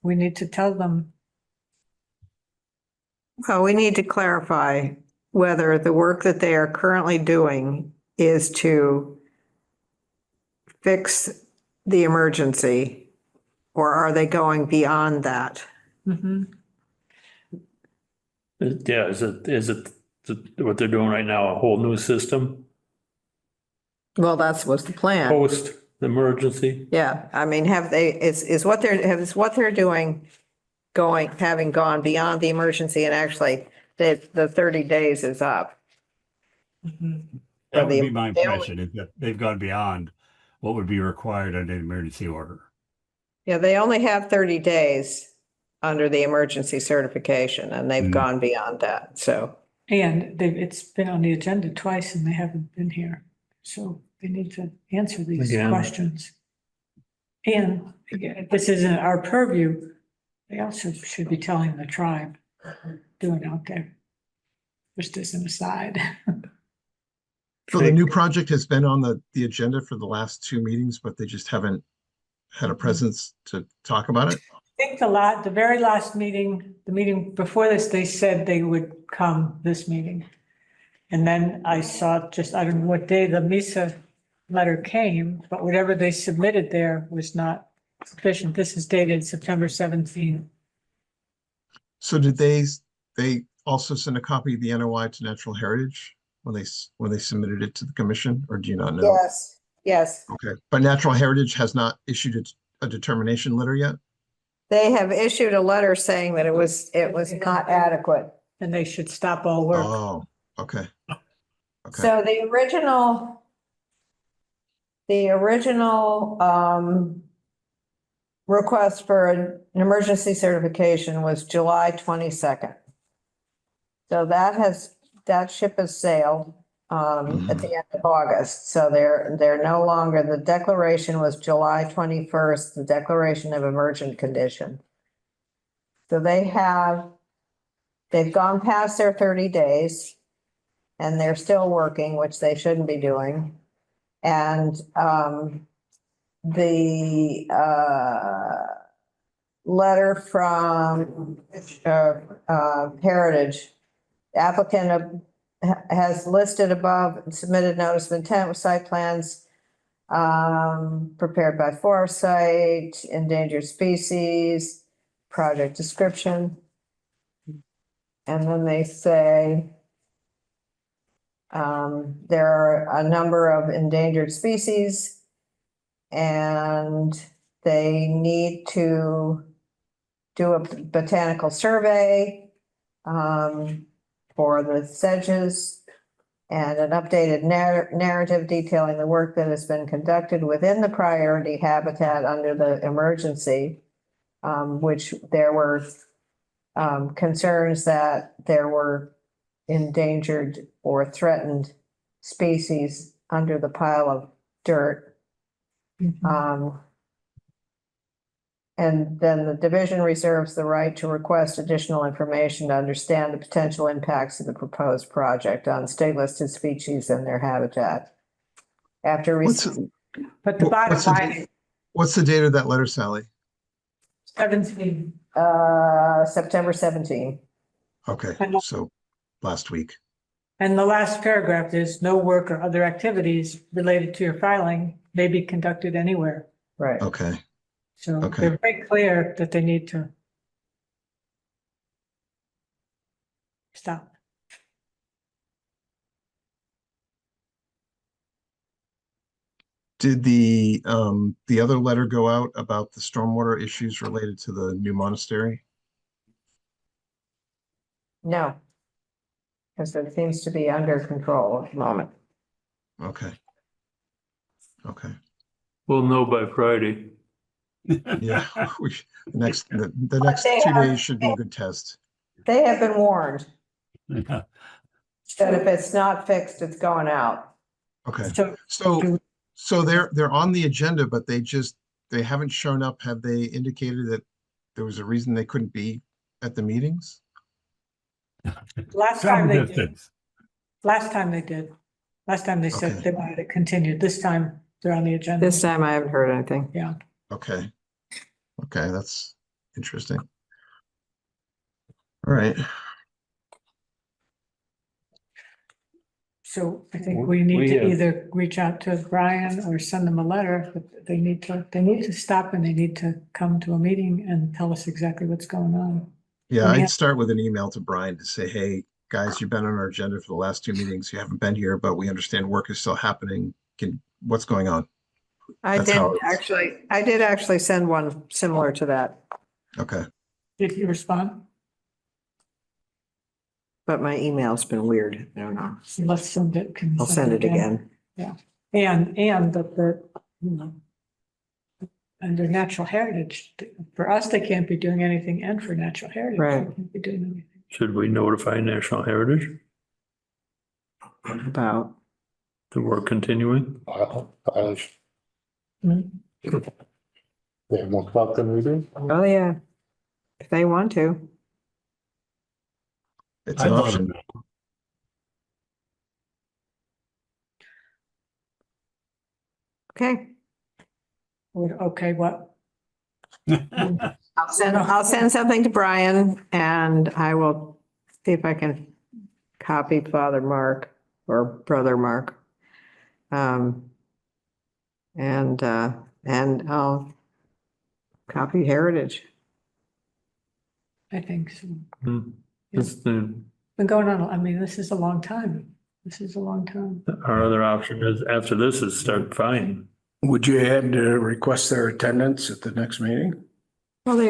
we need to tell them. Well, we need to clarify whether the work that they are currently doing is to fix the emergency, or are they going beyond that? Mhm. Yeah, is it what they're doing right now, a whole new system, Well, that's what's the plan. post emergency? Yeah, I mean, is what they're doing having gone beyond the emergency, and actually the 30 days is up. Mhm. That would the- be my they only- impression, is that they've gone beyond what would be required under the emergency order. Yeah, they only have 30 days under the emergency certification, and they've gone beyond that, so. And it's been on the agenda twice and they haven't been here. So they need to answer these Again. questions. And again, this isn't our purview. They also should be telling the tribe doing out there. Just as an aside. So the new project has been on the agenda for the last two meetings, but they just haven't had a presence to talk about it? I think the very last meeting, the meeting before this, they said they would come this meeting. And then I saw I don't know what day the MISA letter came, but whatever they submitted there was not sufficient. This is dated September 17th. So did they also send a copy of the NOI to Natural Heritage when they submitted it to the commission, or do you not know? Yes. Okay, but Natural Heritage has not issued a determination letter yet? They have issued a letter saying that it was not adequate. And they should stop all work. Oh, okay. Okay, So the original request for an emergency certification was July 22nd. So that ship has sailed at the end of August. So they're no longer, the declaration was July 21st, the declaration of emergent condition. So they've gone past their 30 days. And they're still working, which they shouldn't be doing. And the letter from Heritage, applicant has listed above and submitted notice of intent with site plans prepared by Foresight, endangered species, project description. And then they say, there are a number of endangered species and they need to do a botanical survey for the sedges and an updated narrative detailing the work that has been conducted within the priority habitat under the emergency, which there were concerns that there were endangered or threatened species under the pile of dirt. And then the division reserves the right to request additional information to understand the potential impacts of the proposed project on state listed species and their habitat. After But the bottom line, what's the date of that letter, Sally? 17. September 17. Okay, so last week. And the last paragraph is no work or other activities related to your filing may be conducted anywhere. Right. Okay, So Okay. they're very clear that they need to stop. did the other letter go out about the stormwater issues related to the new monastery? No. Because it seems to be under control at the moment. Okay. Okay, We'll know by Friday. yeah, the next 2 days should be a good test. They have been warned Yeah. that if it's not fixed, it's going out. Okay, So so they're on the agenda, but they haven't shown up. Have they indicated that there was a reason they couldn't be at the meetings? last time they did. Distance. Last time they did. Last time they said Okay. they wanted it continued. This time they're on the agenda. This time I haven't heard anything. Yeah. Okay. Okay, that's interesting. All right. So I think we need We to have- either reach out to Brian or send them a letter, but they need to stop and they need to come to a meeting and tell us exactly what's going on. Yeah, Yeah. I'd start with an email to Brian to say, hey, guys, you've been on our agenda for the last 2 meetings. You haven't been here, but we understand work is still happening. What's going on? I That's did how it- actually send one similar to that, Okay. Did he respond? but my email's been weird. I don't know. So let's send it. Can I'll send it again. And that you know, under natural heritage. For us, they can't be doing anything, and for natural heritage, Right. they can't be doing anything. Should we notify National Heritage, About, the work continuing? Hmm. They have more clout than we do. oh, yeah. If they want to. It's I an thought option. of Okay. Okay, what? I'll send something to Brian and I will see if I can copy Father Mark or Brother Mark. And I'll copy Heritage. I think so. It's the, Been going on, I mean, this is a long time. This is a long time. our other option is, after this, is start finding. Would you add request their attendance at the next meeting? Well,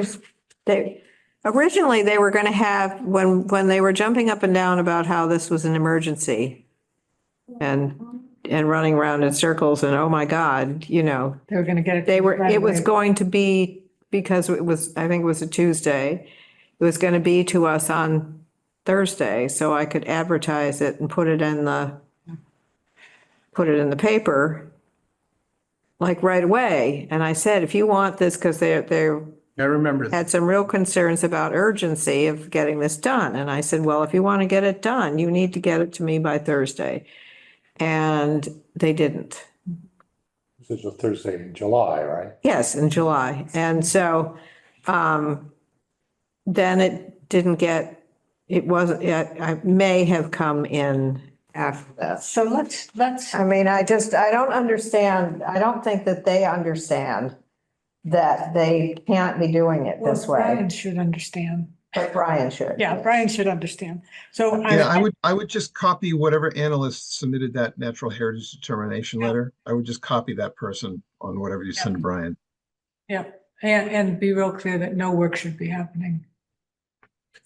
originally they were going to have, when they were jumping up and down about how this was an emergency and running around in circles and, oh my God, you know, They were gonna get it. it was going to be, because it was, I think it was a Tuesday, it was going to be to us on Thursday, so I could advertise it and put it in the paper like right away. And I said, if you want this, because they're I remember that. had some real concerns about urgency of getting this done. And I said, well, if you want to get it done, you need to get it to me by Thursday. And they didn't. This is a Thursday in July, right? Yes, in July. And so then it didn't get, it wasn't, I may have come in after that. So let's, I mean, I don't understand. I don't think that they understand that they can't be doing it this way, Brian should understand. but Brian should. Yeah, Brian should understand. So Yeah, I would just copy whatever analyst submitted that natural heritage determination letter. I would just copy that person on whatever you send to Brian. yeah, and be real clear that no work should be happening.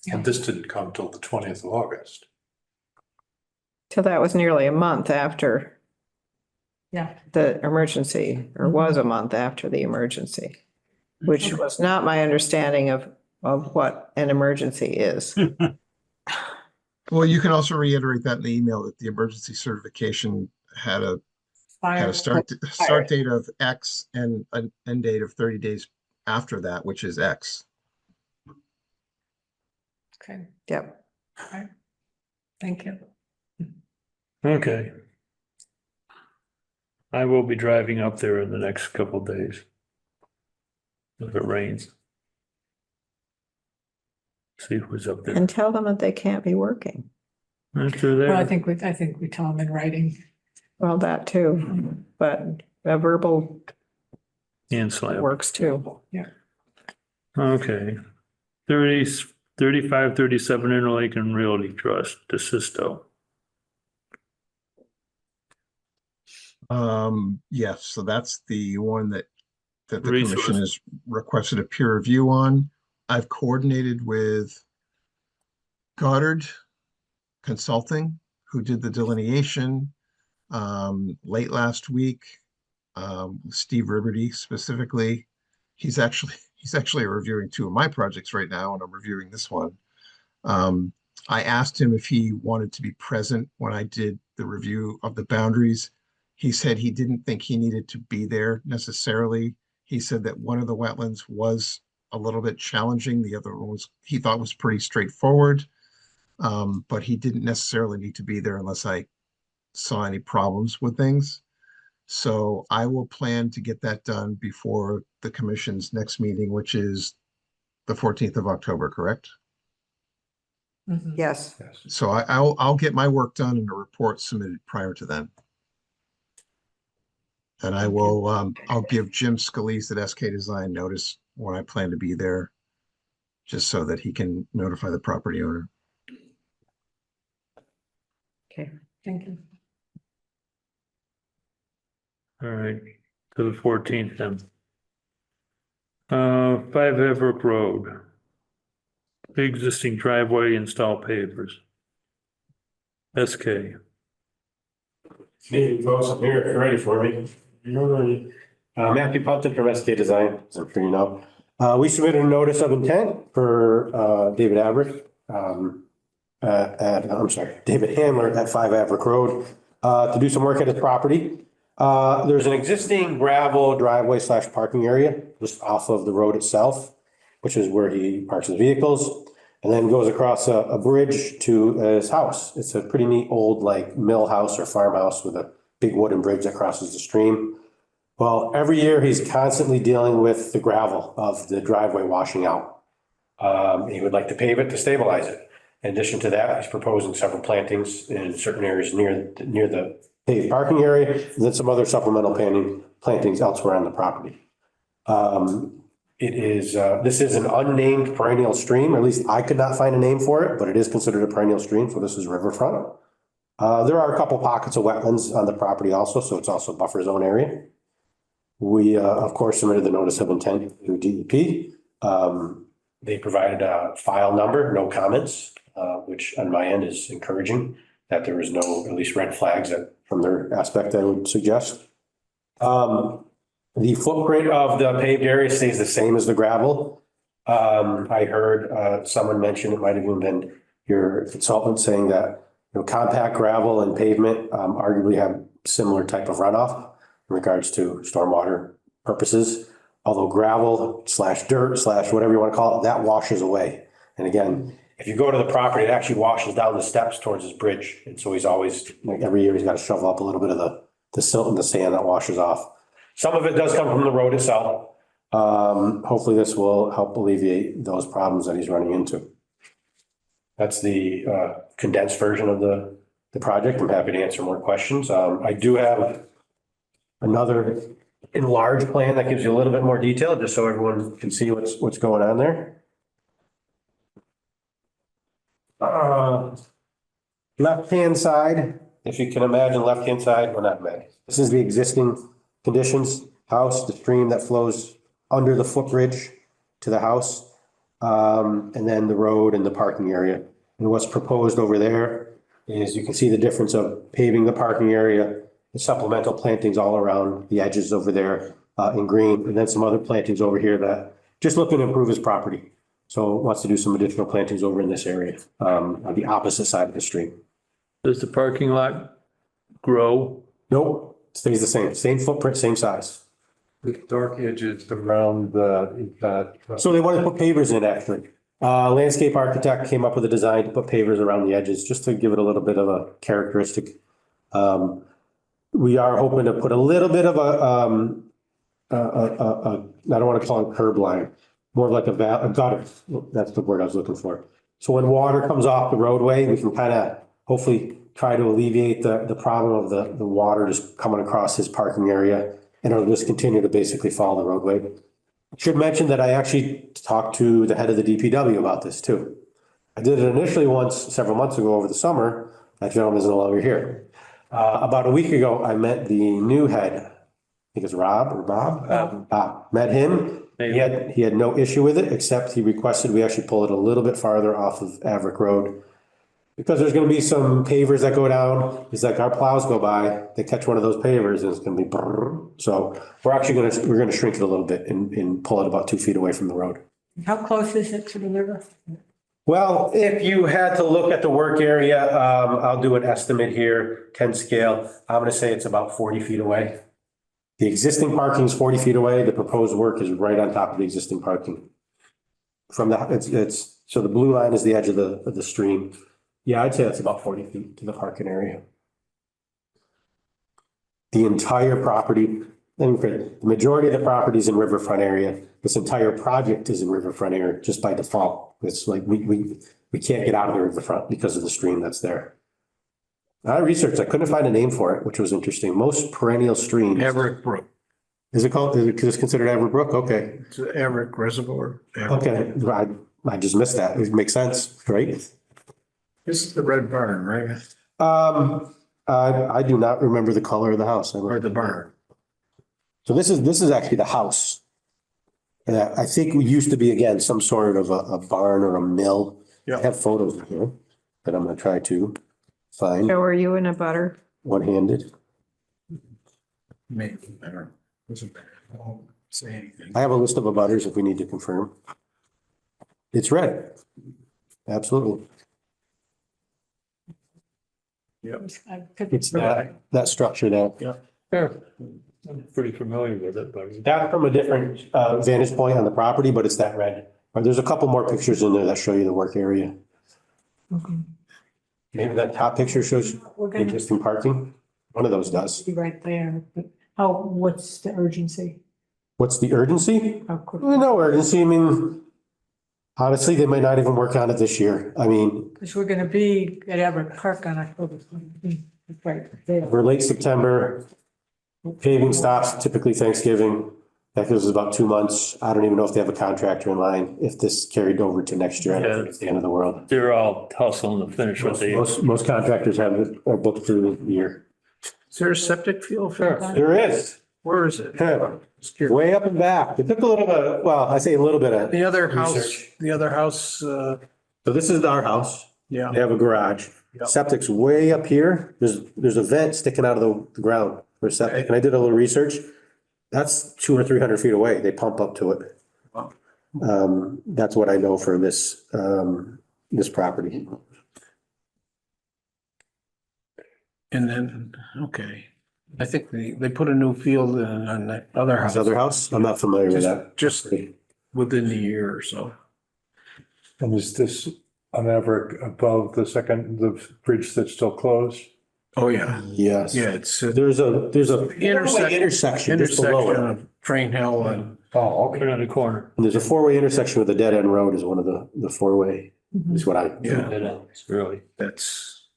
Yeah. And this didn't come till the 20th of August. So that was nearly a month after Yeah, the emergency, or was a month after the emergency, which was not my understanding of what an emergency is. Well, you can also reiterate that in the email that the emergency certification had a start date of X and an end date of 30 days after that, which is X. okay, Yep. all right. Thank you. Okay. I will be driving up there in the next couple of days. If it rains. See who's up there. And tell them that they can't be working. After Well, I there, think we tell them in writing. Well, that too, but a verbal and slap. works too. Okay. 35, 37 Interlaken Realty Trust, DeSisto. Yes, so that's the one that the Resource. commission has requested a peer review on. I've coordinated with Goddard Consulting, who did the delineation late last week. Steve Riberty specifically. He's actually reviewing two of my projects right now, and I'm reviewing this one. I asked him if he wanted to be present when I did the review of the boundaries. He said he didn't think he needed to be there necessarily. He said that one of the wetlands was a little bit challenging. The other one he thought was pretty straightforward. But he didn't necessarily need to be there unless I saw any problems with things. So I will plan to get that done before the commission's next meeting, which is the 14th of October, correct? Mhm. Yes. Yes. So I'll get my work done and a report submitted prior to then. And I will, I'll give Jim Scalise at SK Design notice when I plan to be there, just so that he can notify the property owner. Okay. Thank you. All right, to the 14th then. 5 Everett Road. Existing driveway, install pavers. SK. Hey, folks, I'm here, if you're ready for me. You're ready. Matthew Punton from SK Design, as I'm sure you know. We submitted a notice of intent for David Averick, David Handler at 5 Averick Road, to do some work at his property. There's an existing gravel driveway / parking area just off of the road itself, which is where he parks his vehicles, and then goes across a bridge to his house. It's a pretty neat old like mill house or farmhouse with a big wooden bridge that crosses the stream. Well, every year he's constantly dealing with the gravel of the driveway washing out. He would like to pave it to stabilize it. In addition to that, he's proposing several plantings in certain areas near the paved parking area, and then some other supplemental plantings elsewhere on the property. This is an unnamed perennial stream, or at least I could not find a name for it, but it is considered a perennial stream, so this is riverfront. There are a couple pockets of wetlands on the property also, so it's also a buffer zone area. We, of course, submitted the notice of intent to DEP. They provided a file number, no comments, which on my end is encouraging that there was no, at least red flags that from their aspect, I would suggest. The footprint of the paved area stays the same as the gravel. I heard someone mention, it might have even been your consultant, saying that compact gravel and pavement arguably have similar type of runoff in regards to stormwater purposes. Although gravel / dirt / whatever you want to call it, that washes away. And again, if you go to the property, it actually washes down the steps towards his bridge. And so he's always, like every year, he's got to shovel up a little bit of the silt and the sand that washes off. Some of it does come from the road itself. Hopefully this will help alleviate those problems that he's running into. That's the condensed version of the project. I'm happy to answer more questions. I do have another enlarged plan that gives you a little bit more detail, just so everyone can see what's going on there. Left-hand side, if you can imagine left-hand side, well, not imagine. This is the existing conditions, house, the stream that flows under the footbridge to the house, and then the road and the parking area. And what's proposed over there is you can see the difference of paving the parking area, the supplemental plantings all around the edges over there in green, and then some other plantings over here that just looking to improve his property. So wants to do some additional plantings over in this area on the opposite side of the stream. Does the parking lot grow? Nope, stays the same footprint, same size. The dark edges around the. So they wanted to put pavers in actually. Landscape architect came up with a design to put pavers around the edges, just to give it a little bit of a characteristic. We are hoping to put a little bit of I don't want to call it curb line, more of like a gutter. That's the word I was looking for. So when water comes off the roadway, we can kind of hopefully try to alleviate the problem of the water just coming across his parking area, and it'll just continue to basically follow the roadway. I should mention that I actually talked to the head of the DPW about this too. I did it initially once several months ago over the summer. That gentleman is no longer here. About a week ago, I met the new head. I think it's Rob or Bob. Met him. He had no issue with it, except he requested we actually pull it a little bit farther off of Averick Road, because there's going to be some pavers that go down. He's like, our plows go by, they catch one of those pavers and it's going to be brrr. So we're going to shrink it a little bit and pull it about 2 feet away from the road. How close is it to the river? Well, if you had to look at the work area, I'll do an estimate here, 10 scale. I'm going to say it's about 40 feet away. The existing parking is 40 feet away. The proposed work is right on top of the existing parking. From so the blue line is the edge of the stream. Yeah, I'd say that's about 40 feet to the parking area. The entire property, the majority of the property is in riverfront area. This entire project is in riverfront area just by default. It's like we can't get out of the riverfront because of the stream that's there. I researched, I couldn't find a name for it, which was interesting. Most perennial streams. Averick Brook. Is it considered Averick Brook? Okay. It's an Averick Reservoir. Okay, I just missed that. It makes sense, right? This is the red barn, right? I do not remember the color of the house. Or the barn. So this is actually the house. And I think we used to be, again, some sort of a barn or a mill. Yeah. I have photos here that I'm gonna try to find So are you in a butter? one-handed. Maybe, I don't know. won't say anything. I have a list of abutters if we need to confirm. It's red. Absolutely. I could be It's that structure there. Yeah. I'm pretty familiar with it, but. That from a different vantage point on the property, but it's that red. There's a couple more pictures in there that show you the work area. Maybe that top picture shows We're gonna existing parking. One of those does. be right there, but what's the urgency? What's the urgency? How quickly? No urgency. I mean, honestly, they might not even work on it this year. I mean, Because we're gonna be at Everett Park on October 17th, right there. we're late September. Paving stops typically Thanksgiving. That goes about 2 months. I don't even know if they have a contractor in line. If this carried over to next year, I don't think it's the end of the world. They're all hustling to finish what they. Most contractors have it are booked through the year. Is there a septic field for that? There is. Where is it? Way up and back. It took a little bit, well, I say a little bit of. The other house, research. So this is our house. yeah. They have a garage. Yep. Septic's way up here. There's a vent sticking out of the ground for septic. And I did a little research. That's 200 or 300 feet away. They pump up to it. Wow. That's what I know for this, this property. And then, okay, I think they put a new field in on that other house. This other house, I'm not familiar with that. Just within the year or so. And is this on Everett above the bridge that's still closed? Oh, yeah. Yes. Yeah, it's There's a intersection just below intersection it. of Train Hill and, Oh, Right on the corner. And there's a four-way intersection with a dead-end road is one of the four-way, is what I. yeah, It's really that's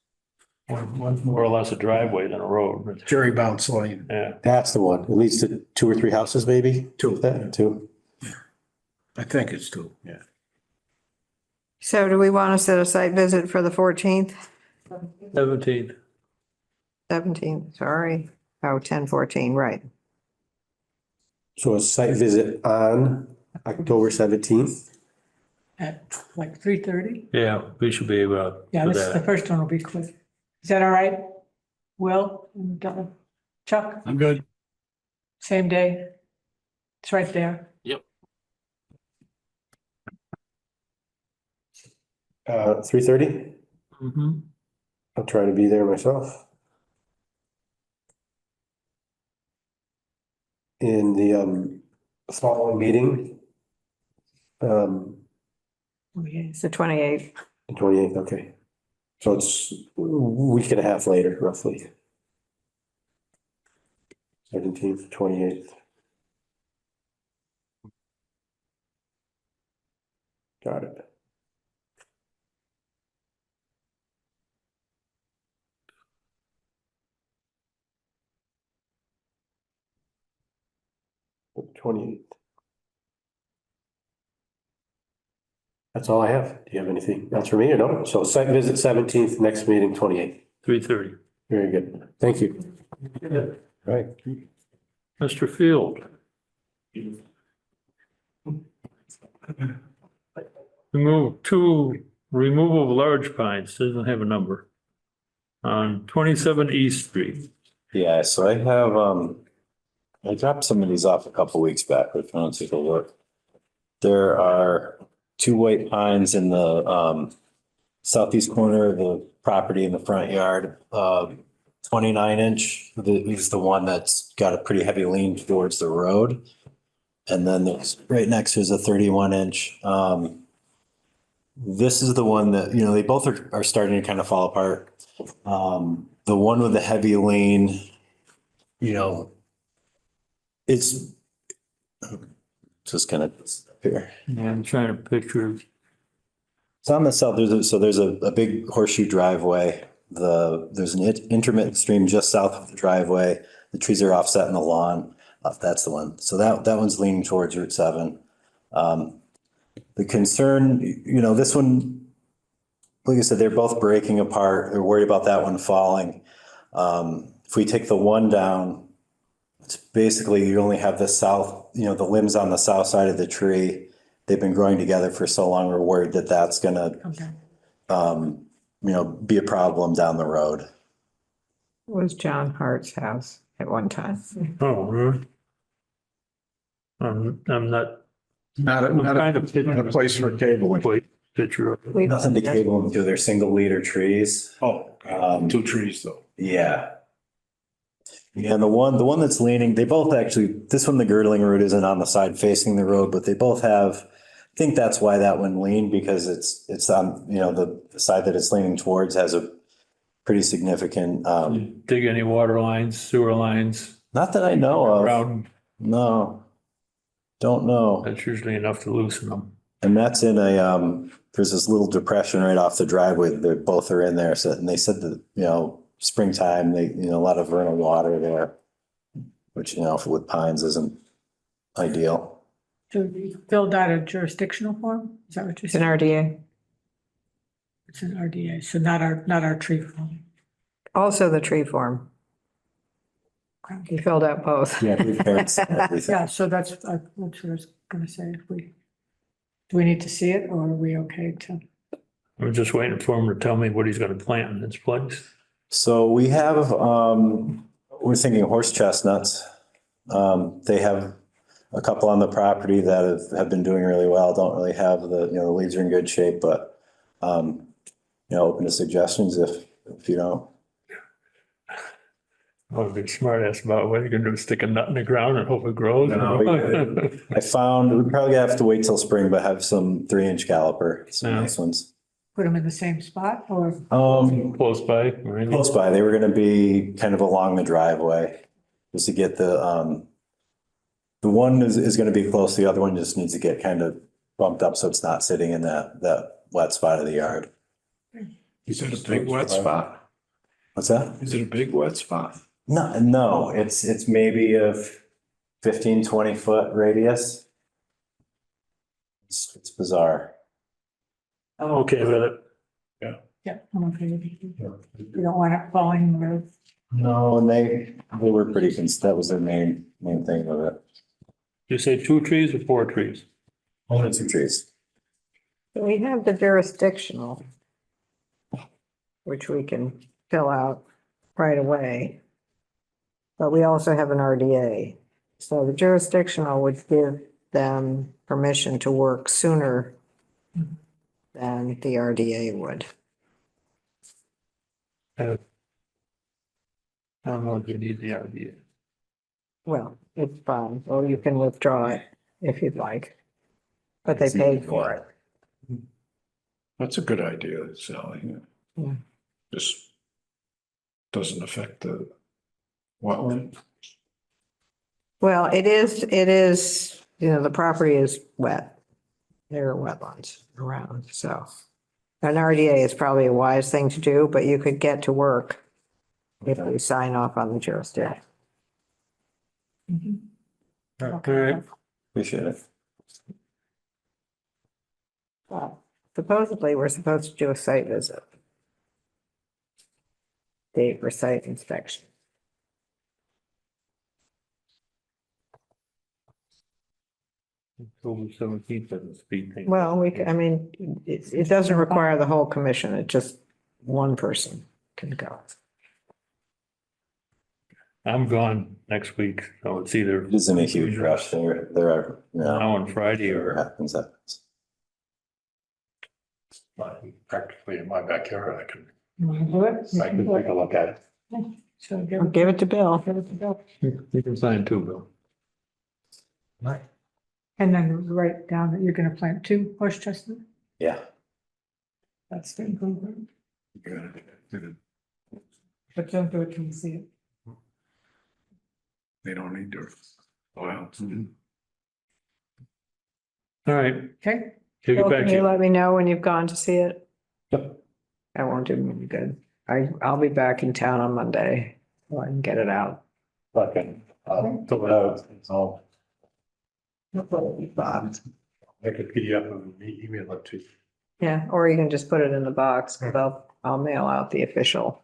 more or less a driveway than a road. Jerry Bounce Lane. Yeah. That's the one. It leads to 2 or 3 houses, maybe? Two. Two. I think it's two, yeah. So do we want to set a site visit for the 14th, 17th. 17th? Sorry. Oh, 10/14, right. So a site visit on October 17th. At like 3:30? Yeah, we should be able Yeah, to. this is the first one will be quick. Is that all right? Will, and Chuck, I'm good. same day? It's right there. 3:30? Mm-hmm. I'll try to be there myself. In the following meeting. Oh, yes. It's the 28th. The 28th, okay. So it's a week and a half later, roughly. 17th, 28th. Got it. The 28th. That's all I have. Do you have anything else for me or no? So site visit 17th, next meeting 28th. 3:30. Very good. Thank you. Right. Mr. Field. Removal of large pines, doesn't have a number. On 27 East Street. Yeah, so I dropped some of these off a couple weeks back, but if you want to take a look. There are 2 white pines in the southeast corner of the property in the front yard. 29-inch is the one that's got a pretty heavy lean towards the road. And then there's right next to is a 31-inch. This is the one that, they both are starting to kind of fall apart. The one with the heavy lean, it's just kind of here. Yeah, I'm trying to picture. It's on the south. There's a big horseshoe driveway. There's an intermittent stream just south of the driveway. The trees are offset in the lawn. That's the one. So that one's leaning towards Route 7. The concern, this one, like I said, they're both breaking apart. They're worried about that one falling. If we take the one down, it's basically you only have the south, the limbs on the south side of the tree. They've been growing together for so long. We're worried that that's gonna, be a problem down the road. It was John Hart's house at one time. Oh, really? I'm not, Not I'm a, not kind a, of not a place for cabling. wait, picture of it. We've- Nothing to cable them to. They're single leader trees. Oh, two trees though. Yeah. Yeah, and the one that's leaning, they both actually, this one, the girdling root isn't on the side facing the road, but they both have, I think that's why that one leaned, because it's on, the side that it's leaning towards has a pretty significant, Dig any water lines, sewer lines not that I know of. around, No, don't know. that's usually enough to loosen them. And that's in there's this little depression right off the driveway. They both are in there. So, and they said that, springtime, a lot of vernal water there, which, with pines isn't ideal. So you filled out a jurisdictional form? Is that what you It's an said? RDA. It's an RDA, so not our tree form. Also the tree form. You filled out both. Yeah, we've parents, everything. Yeah, so that's what I was gonna say, do we need to see it or are we okay to? I'm just waiting for him to tell me what he's gonna plant in its place. So we have, we're thinking horse chestnuts. They have a couple on the property that have been doing really well. Don't really have the leaves are in good shape, but, open to suggestions if you don't. I would be a smart ass about what you're gonna do, stick a nut in the ground and hope it grows. No, I found, we probably have to wait till spring, but have some 3-inch caliper, some Yeah. nice ones. Put them in the same spot or? Close by, right? Close by, they were gonna be kind of along the driveway, just to get the one is gonna be close, the other one just needs to get kind of bumped up so it's not sitting in that wet spot of the yard. Is it a big wet spot? What's that? Is it a big wet spot? No, it's maybe a 15, 20 foot radius. It's bizarre. I'm okay with it. Yeah, I'm okay with it. You don't want it falling in the road. No, and they were pretty, that was their main thing with it. You say 2 trees or 4 trees? Only 2 trees. We have the jurisdictional, which we can fill out right away. But we also have an RDA. So the jurisdictional would give them permission to work sooner than the RDA would. I don't know if you need the idea. Well, it's fine. Well, you can withdraw it if you'd like. But they paid for it. That's a good idea, Sally. Yeah. Just doesn't affect the wetland. Well, it is, the property is wet. There are wetlands around, so. An RDA is probably a wise thing to do, but you could get to work if we sign off on the jurisdiction. All right. Appreciate it. Well, supposedly, we're supposed to do a site visit. Date for site inspection. October 17th doesn't speak thing. Well, it doesn't require the whole commission, it just one person can go. I'm gone next week, so it's either It isn't a huge rush. There are, now on Friday whatever or happens. Practically in my backyard, I can You want to do it? You can do it. a look at it. So Give it to Bill. give it to Bill. you can sign too, Bill. And then write down that you're gonna plant 2 horse chestnut. Yeah. That's the improvement. But don't do it till you see it. They don't need to. Well, All right, Okay? take it Bill, back can to you you. let me know when you've gone to see it? Yep. I won't do me good. I'll be back in town on Monday, so I can get it out. Fucking, fill it out, it's all, Bob. make a PDF and email it to you. Yeah, or you can just put it in the box, because I'll mail out the official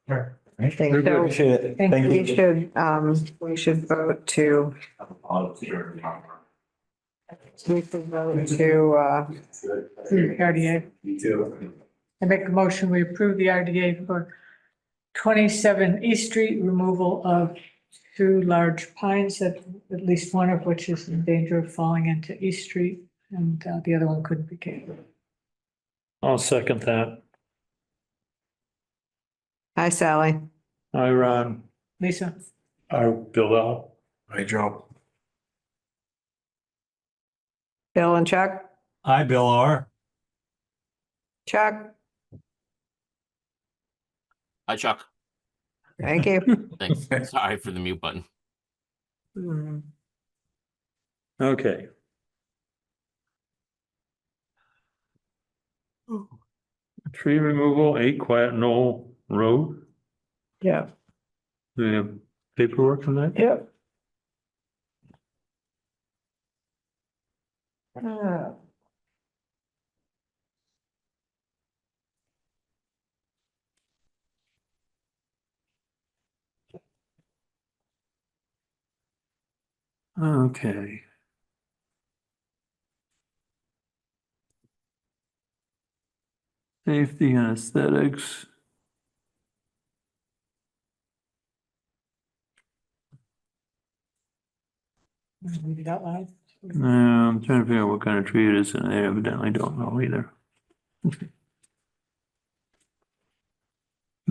thing. So Appreciate it. Thank Thank we you. should vote to, The RDA. Me too. I make a motion, we approve the RDA for 27 East Street, removal of 2 large pines, at least one of which is in danger of falling into East Street, and the other one couldn't be caved. I'll second that. Hi, Sally. Hi, Ron. Lisa? Hi, Bill Al. Hi, Joe. Bill and Chuck? Hi, Bill R. Chuck? Hi, Chuck. Thank you. Thanks. Sorry for the mute button. Okay. Tree removal, 8 Quiet Knoll Road. Yeah. Do we have paperwork on that? Yep. Okay. Safety and aesthetics. Read it out loud. I'm trying to figure out what kind of tree it is, and I evidently don't know either.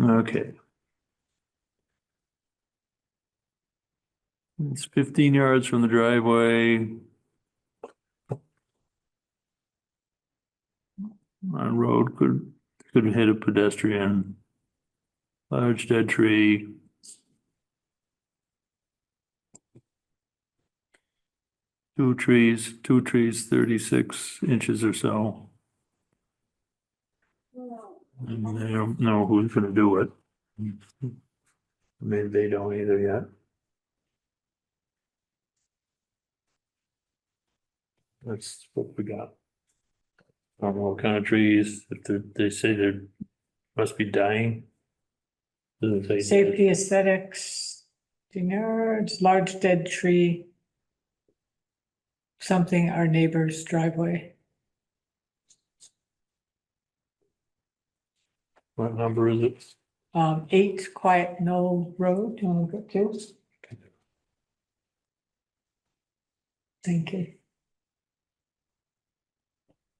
Okay. It's 15 yards from the driveway. On road could hit a pedestrian. Large dead tree. Two trees, 36 inches or so. And I don't know who's gonna do it. Maybe they don't either yet. That's what we got. I don't know what kind of trees, if they say they must be dying. Doesn't say. Safety, aesthetics, nerds, large dead tree. Something our neighbor's driveway. What number is it? 8 Quiet Knoll Road, do you want to go to? Thank you.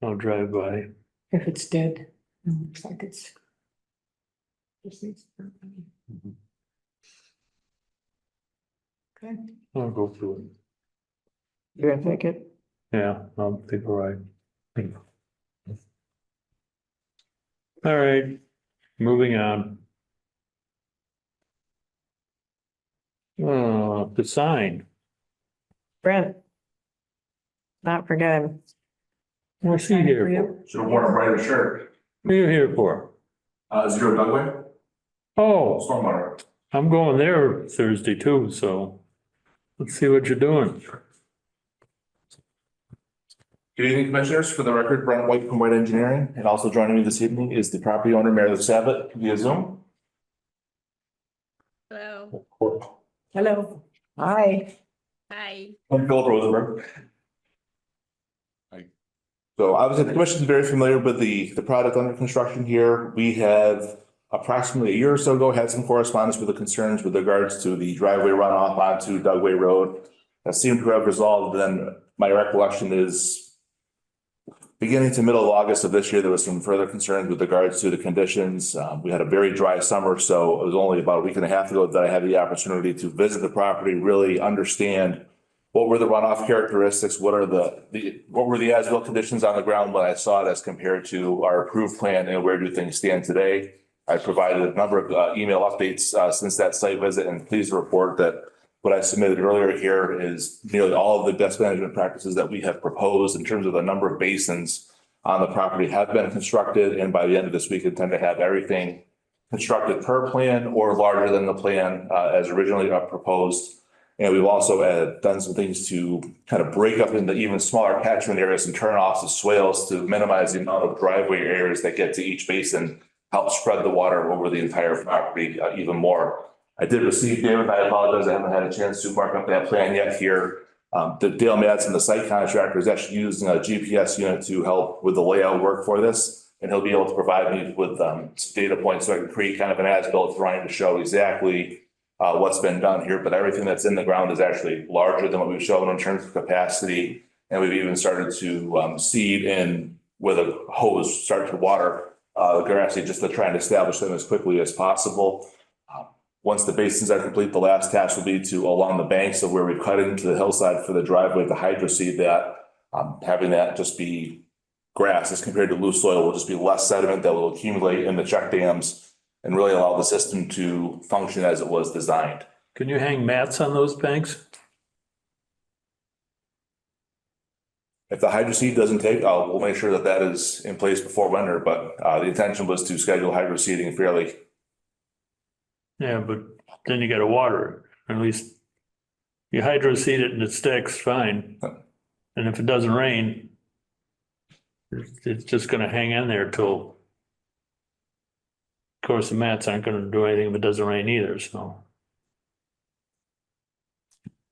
I'll drive by. If it's dead, looks like it's. Just needs. Okay. I'll go through it. You're gonna take it? Yeah, I'll take a ride. All right, moving on. The sign. Brent? Not forget him. What's he here for? Should have worn a brighter shirt. What are you here for? 0 Dugway, Oh, stormwater. I'm going there Thursday too, so let's see what you're doing. Good evening, commissioners. For the record, Brent White from White Engineering, and also joining me this evening is the property owner, Meredith Sabat, via Zoom. Hello. Hello. Hi. Hi. I'm Philip Rosenberg. So obviously the commission is very familiar with the project under construction here. We have approximately a year or so ago had some correspondence with the concerns with regards to the driveway runoff onto Dugway Road. That seemed to have resolved. Then my recollection is beginning to middle of August of this year, there was some further concerns with regards to the conditions. We had a very dry summer, so it was only about a week and a half ago that I had the opportunity to visit the property, really understand what were the runoff characteristics, what were the as-built conditions on the ground when I saw it as compared to our approved plan, and where do things stand today. I provided a number of email updates since that site visit, and pleased to report that what I submitted earlier here is nearly all of the best management practices that we have proposed in terms of the number of basins on the property have been constructed. And by the end of this week, intend to have everything constructed per plan or larger than the plan as originally proposed. And we've also done some things to kind of break up into even smaller catchment areas and turn off the swales to minimize the amount of driveway areas that get to each basin, help spread the water over the entire property even more. I did receive, David, I apologize, I haven't had a chance to mark up that plan yet here. The Dale Madsen, the site contractor, is actually using a GPS unit to help with the layout work for this. And he'll be able to provide me with some data points so I can create kind of an as-built drawing to show exactly what's been done here, but everything that's in the ground is actually larger than what we've shown in terms of capacity. And we've even started to seed in with a hose, start to water the grass just to try and establish them as quickly as possible. Once the basins are complete, the last task will be to along the banks of where we've cut into the hillside for the driveway to hydro seed that. Having that just be grass as compared to loose soil will just be less sediment that will accumulate in the check dams and really allow the system to function as it was designed. Can you hang mats on those banks? If the hydro seed doesn't take, we'll make sure that that is in place before winter, but the intention was to schedule hydro seeding fairly. Yeah, but then you gotta water it, at least you hydro seed it and it sticks, fine. And if it doesn't rain, it's just gonna hang in there till, of course, the mats aren't gonna do anything if it doesn't rain either, so.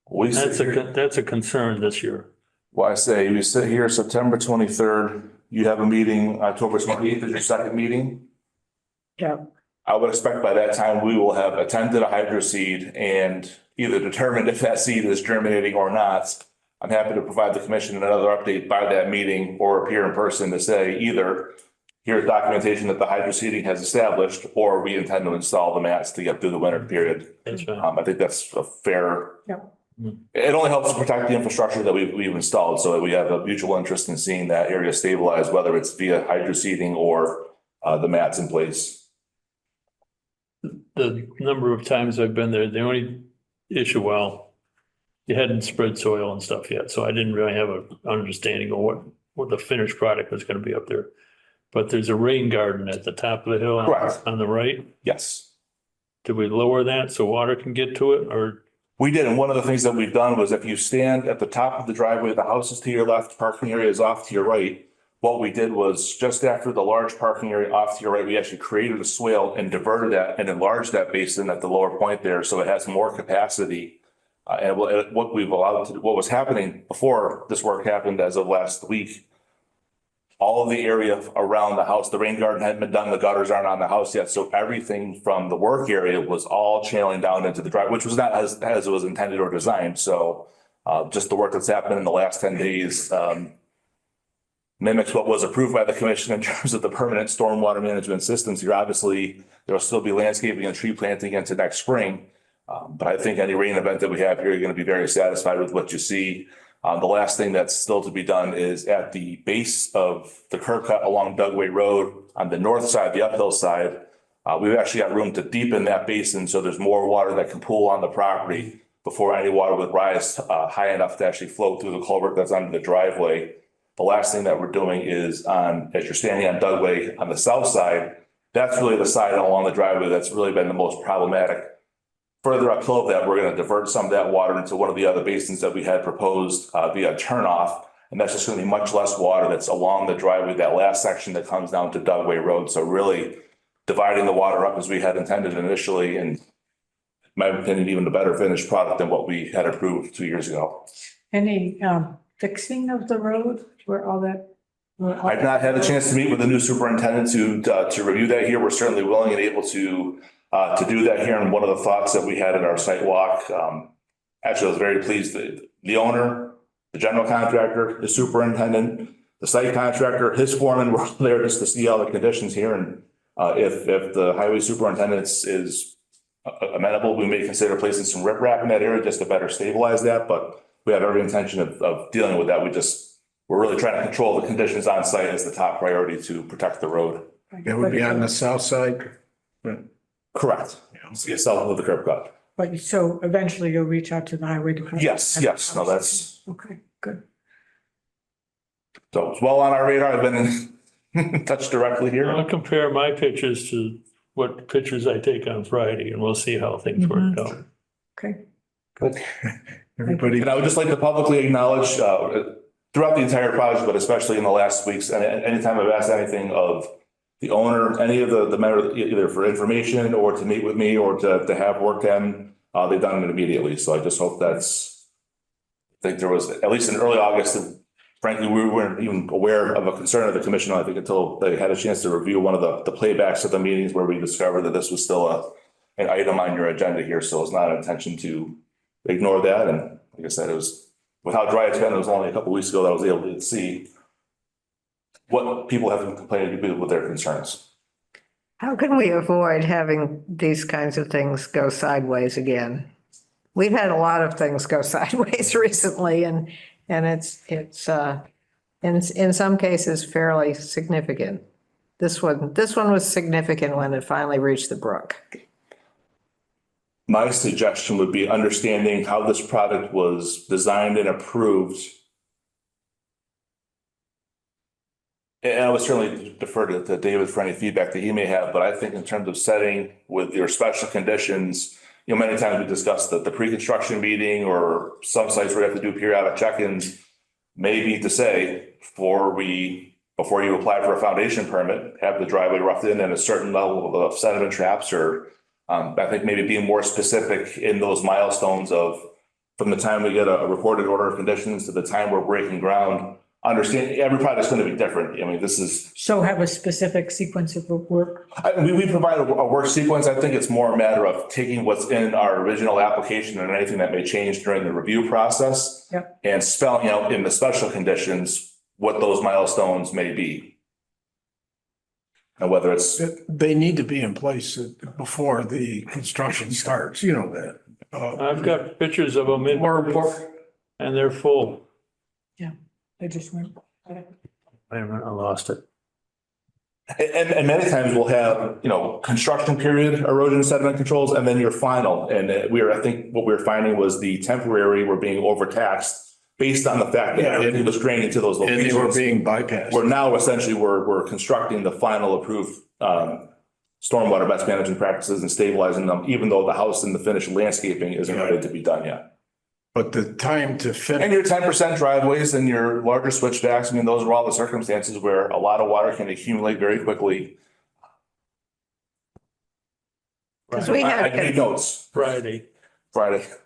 That's a concern this year. Well, I say we sit here September 23rd, you have a meeting, October 28th is your second meeting. Yeah. I would expect by that time we will have attended a hydro seed and either determined if that seed is germinating or not. I'm happy to provide the commission another update by that meeting or appear in person to say either here's documentation that the hydro seeding has established, or we intend to install the mats to get through the winter period. That's right. I think that's a fair. Yep. It only helps to protect the infrastructure that we've installed so that we have a mutual interest in seeing that area stabilized, whether it's via hydro seeding or the mats in place. The number of times I've been there, the only issue, well, you hadn't spread soil and stuff yet, so I didn't really have an understanding of what the finished product was gonna be up there. But there's a rain garden at the top of the hill Correct. on the right. Yes. Did we lower that so water can get to it, or? We did, and one of the things that we've done was if you stand at the top of the driveway, the house is to your left, parking area is off to your right. What we did was just after the large parking area off to your right, we actually created a swale and diverted that and enlarged that basin at the lower point there. So it has more capacity. And what we've allowed to, what was happening before this work happened as of last week, all of the area around the house, the rain garden hadn't been done, the gutters aren't on the house yet. So everything from the work area was all channeling down into the drive, which was not as it was intended or designed. So just the work that's happened in the last 10 days, mimics what was approved by the commission in terms of the permanent stormwater management systems here. Obviously, there will still be landscaping and tree planting into next spring. But I think any rain event that we have here, you're going to be very satisfied with what you see. The last thing that's still to be done is at the base of the curb cut along Dugway Road on the north side, the uphill side. We've actually got room to deepen that basin so there's more water that can pool on the property before any water would rise high enough to actually flow through the culvert that's under the driveway. The last thing that we're doing is as you're standing on Dugway on the south side, that's really the side along the driveway that's really been the most problematic. Further uphill of that, we're going to divert some of that water into one of the other basins that we had proposed via turnoff. And that's just going to be much less water that's along the driveway, that last section that comes down to Dugway Road. So really dividing the water up as we had intended initially, and in my opinion, even a better finished product than what we had approved 2 years ago. Any fixing of the road where all that? I've not had a chance to meet with the new superintendent to review that here. We're certainly willing and able to do that here. And one of the thoughts that we had at our site walk, actually I was very pleased that the owner, the general contractor, the superintendent, the site contractor, his foreman were there just to see all the conditions here. And if the highway superintendent is amenable, we may consider placing some riprap in that area just to better stabilize that. But we have every intention of dealing with that. We're really trying to control the conditions on site as the top priority to protect the road. It would be on the south side. Correct. South of the curb cut. But so eventually you'll reach out to the highway department? Yes. No, that's. Okay, good. So it's well on our radar. I've been in touch directly here. I'll compare my pictures to what pictures I take on Friday, and we'll see how things work out. Okay. Good. Everybody. And I would just like to publicly acknowledge throughout the entire project, but especially in the last weeks, and anytime I've asked anything of the owner, any of the member, either for information or to meet with me or to have work done, they've done it immediately. So I just hope I think there was, at least in early August, frankly, we weren't even aware of a concern of the commission, I think, until they had a chance to review one of the playbacks of the meetings where we discovered that this was still an item on your agenda here, so it's not an intention to ignore that. And like I said, it was, with how dry it's been, it was only a couple weeks ago that I was able to see what people have been complaining with their concerns. How can we avoid having these kinds of things go sideways again? We've had a lot of things go sideways recently, and it's in some cases fairly significant. This one was significant when it finally reached the brook. My suggestion would be understanding how this product was designed and approved. And I would certainly defer to David for any feedback that he may have, but I think in terms of setting with your special conditions, many times we discussed the pre-construction meeting, or some sites where you have to do periodic check-ins, maybe to say, before you apply for a foundation permit, have the driveway roughed in and a certain level of sediment traps, or I think maybe being more specific in those milestones of from the time we get a recorded order of conditions to the time we're breaking ground. Understand every project's going to be different. I mean, this is. So have a specific sequence of work. We provide a work sequence. I think it's more a matter of taking what's in our original application and anything that may change during the review process. Yep. And spelling out in the special conditions what those milestones may be. And whether it's. They need to be in place before the construction starts, you know that. I've got pictures of them in the report and they're full. I just went. Wait a minute, I lost it. And many times we'll have, construction period erosion sediment controls, and then your final. And I think what we were finding was the temporary were being overtaxed based on the fact that everything was draining to those locations. And they were being bypassed. Where now essentially we're constructing the final approved stormwater best management practices and stabilizing them, even though the house and the finished landscaping isn't ready to be done yet. But the time to finish. And your 10% driveways and your larger switchbacks, I mean, those are all the circumstances where a lot of water can accumulate very quickly. Because we I made notes. Friday.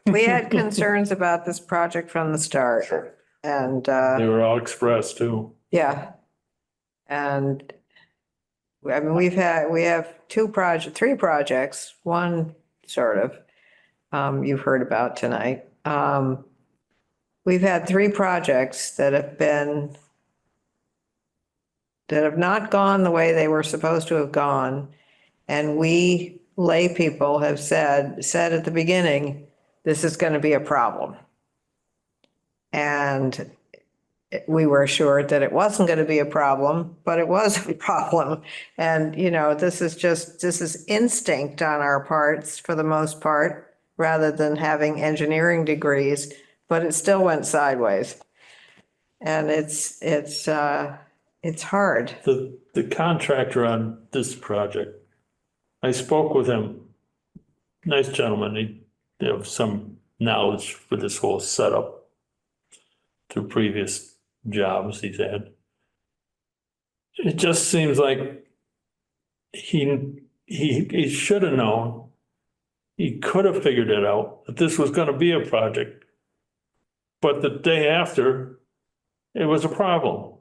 We had concerns about this project from the start. Sure. And They were all expressed too. yeah. And I mean, we have three projects, one sort of, you've heard about tonight. We've had three projects that have not gone the way they were supposed to have gone. And we lay people have said at the beginning, this is going to be a problem. And we were assured that it wasn't going to be a problem, but it was a problem. And, this is instinct on our parts for the most part, rather than having engineering degrees, but it still went sideways. And it's hard. The contractor on this project, I spoke with him. Nice gentleman. He have some knowledge for this whole setup through previous jobs he's had. It just seems like he should have known. He could have figured it out that this was going to be a project. But the day after, it was a problem.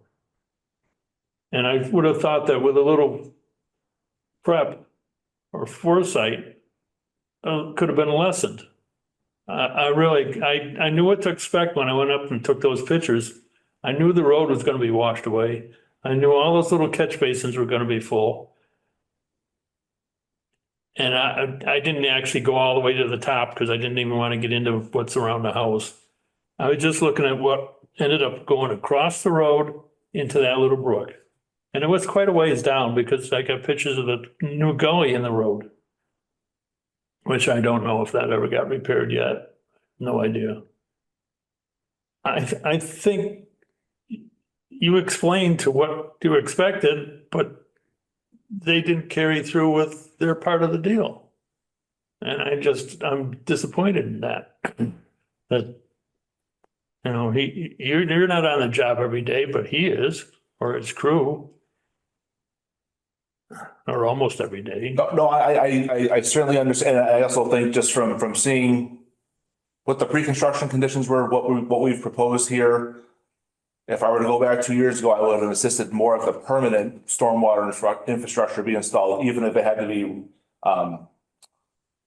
And I would have thought that with a little prep or foresight, could have been lessened. I knew what to expect when I went up and took those pictures. I knew the road was going to be washed away. I knew all those little catch basins were going to be full. And I didn't actually go all the way to the top because I didn't even want to get into what's around the house. I was just looking at what ended up going across the road into that little brook. And it was quite a ways down because I got pictures of the new gully in the road, which I don't know if that ever got repaired yet. No idea. I think you explained to what you expected, but they didn't carry through with their part of the deal. And I'm disappointed in that. That, you're not on the job every day, but he is, or his crew. Or almost every day. No, I certainly understand. I also think just from seeing what the pre-construction conditions were, what we've proposed here, if I were to go back 2 years ago, I would have insisted more of the permanent stormwater infrastructure be installed, even if it had to be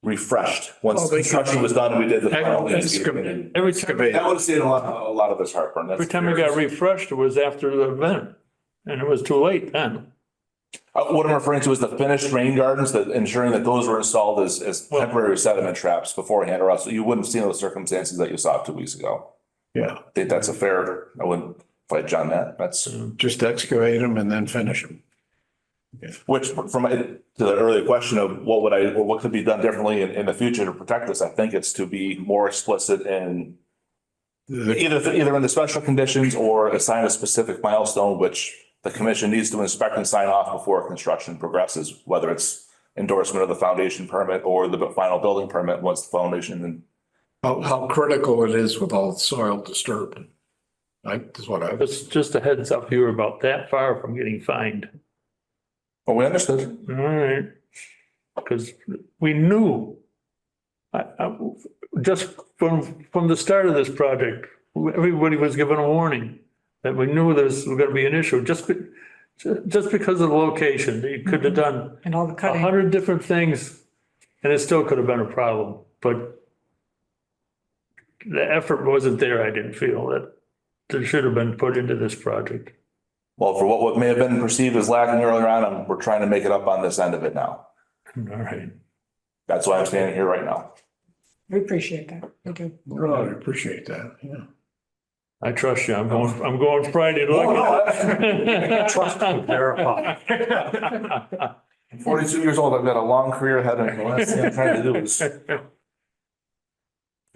refreshed. Once Oh, they construction was done, we did the final landscaping. Every time, That would have saved a lot of this heartburn. That's every time it got refreshed, it was after the event, and it was too late then. What I'm referring to is the finished rain gardens, that ensuring that those were installed as temporary sediment traps beforehand, or else you wouldn't have seen those circumstances that you saw 2 weeks ago. Yeah, I think that's a fair, I wouldn't fight John that. That's, just excavate them and then finish them. which to the earlier question of what could be done differently in the future to protect this, I think it's to be more explicit in either in the special conditions or assign a specific milestone, which the commission needs to inspect and sign off before construction progresses, whether it's endorsement of the foundation permit or the final building permit once the foundation and How critical it is with all the soil disturbed. That's what I was. Just a heads up, you were about that far from getting fined. well, we understood. All right. Because we knew, just from the start of this project, everybody was given a warning that we knew this was gonna be an issue, just because of the location. You could have done And all the cutting. 100 different things and it still could have been a problem, but the effort wasn't there, I didn't feel, that should have been put into this project. Well, for what may have been perceived as lacking earlier on, we're trying to make it up on this end of it now. All right. That's why I'm standing here right now. We appreciate that. We do. Well, I appreciate that, yeah. I trust you. I'm going Friday to look. Trust and verify. I'm 42 years old. I've got a long career ahead of me. The last thing I'm trying to do is.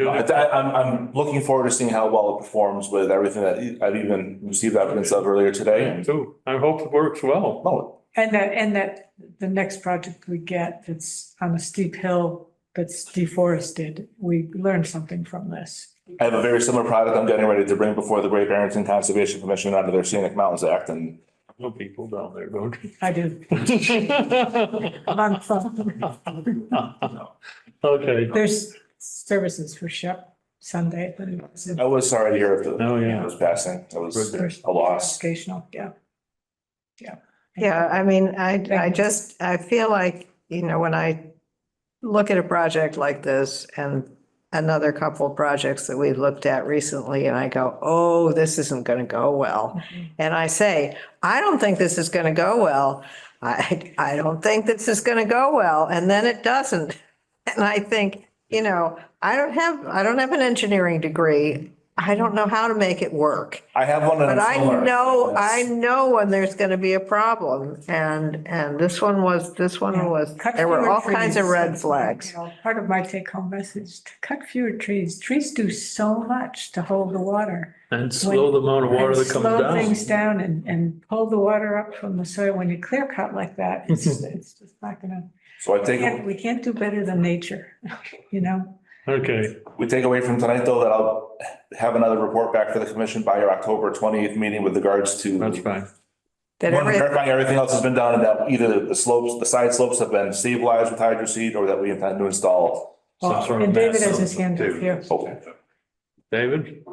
I'm looking forward to seeing how well it performs with everything that I've even received evidence of earlier today. Too. I hope it works well. No, And that the next project we get that's on a steep hill that's deforested, we learned something from this. I have a very similar product I'm getting ready to bring before the Great Barrington Conservation Commission under their Scenic Mountains Act, and No people down there, don't you? I do. I'm on phone. Okay. There's services for Shep Sunday. I was sorry to hear of the, Oh, yeah. it was passing. It was There's a loss. Educational, yeah. Yeah, I mean, I feel like, when I look at a project like this and another couple of projects that we've looked at recently, and I go, oh, this isn't going to go well. And I say, I don't think this is going to go well. I don't think this is going to go well. And then it doesn't. And I think, I don't have an engineering degree. I don't know how to make it work. I have one. But I know when there's going to be a problem, and this one was, Cut there were fewer all kinds of trees. red flags. Part of my take home message, to cut fewer trees. Trees do so much to hold the water. And slow the amount of water And that comes slow down. things down and pull the water up from the soil. When you clear cut like that, it's just not gonna, So I think we can't do better than nature, Okay. we take away from tonight, though, that I'll have another report back for the commission by our October 20th meeting with regards to. That's fine. Verifying everything else has been done and that either the side slopes have been stabilized with hydro seed or that we intend to install. Some sort of And David mass has his hand up here. Okay. David?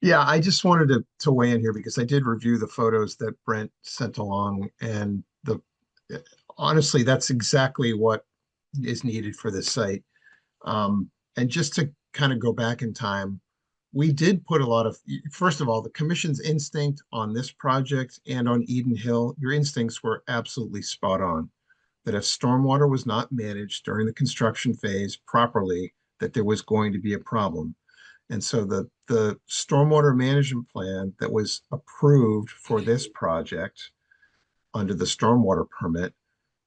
Yeah, I just wanted to weigh in here because I did review the photos that Brent sent along, and honestly, that's exactly what is needed for this site. And just to kind of go back in time, we did put first of all, the commission's instinct on this project and on Eden Hill, your instincts were absolutely spot on. That if stormwater was not managed during the construction phase properly, that there was going to be a problem. And so the stormwater management plan that was approved for this project under the stormwater permit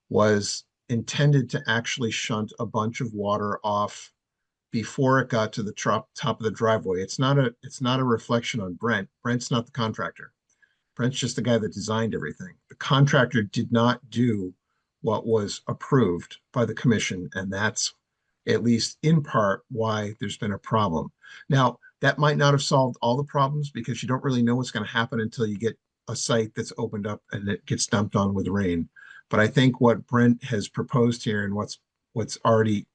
was intended to actually shunt a bunch of water off before it got to the top of the driveway. It's not a reflection on Brent. Brent's not the contractor. Brent's just the guy that designed everything. The contractor did not do what was approved by the commission, and that's at least in part why there's been a problem. Now, that might not have solved all the problems because you don't really know what's going to happen until you get a site that's opened up and it gets dumped on with rain. But I think what Brent has proposed here and what's already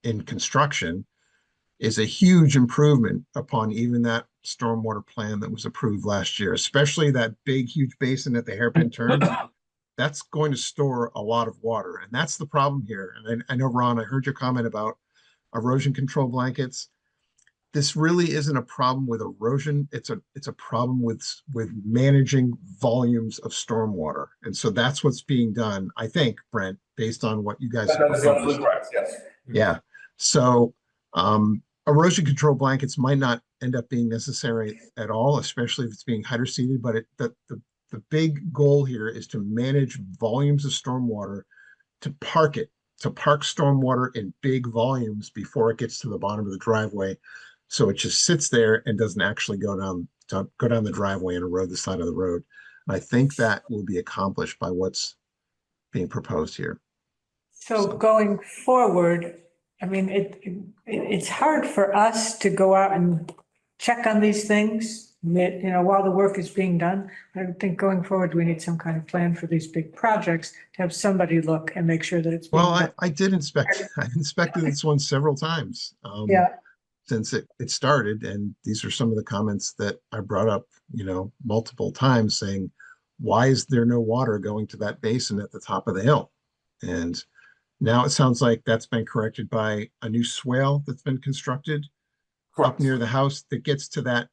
in construction is a huge improvement upon even that stormwater plan that was approved last year, especially that big, huge basin at the hairpin turn. that's going to store a lot of water. And that's the problem here. And I know, Ron, I heard your comment about erosion control blankets. This really isn't a problem with erosion. It's a problem with managing volumes of stormwater. And so that's what's being done, I think, Brent, based on what you guys have That is absolutely proposed. correct, yes. Yeah. So erosion control blankets might not end up being necessary at all, especially if it's being hydroseeded, but the big goal here is to manage volumes of stormwater, to park stormwater in big volumes before it gets to the bottom of the driveway. So it just sits there and doesn't actually go down the driveway and erode the side of the road. And I think that will be accomplished by what's being proposed here. So going forward, I mean, it's hard for us to go out and check on these things, you know, while the work is being done. I think going forward, we need some kind of plan for these big projects to have somebody look and make sure that it's being Well, done. I did inspect, I inspected this one several times. Yeah. Since it started, and these are some of the comments that I brought up, you know, multiple times, saying, why is there no water going to that basin at the top of the hill? And now it sounds like that's been corrected by a new swale that's been constructed up near the house that gets to that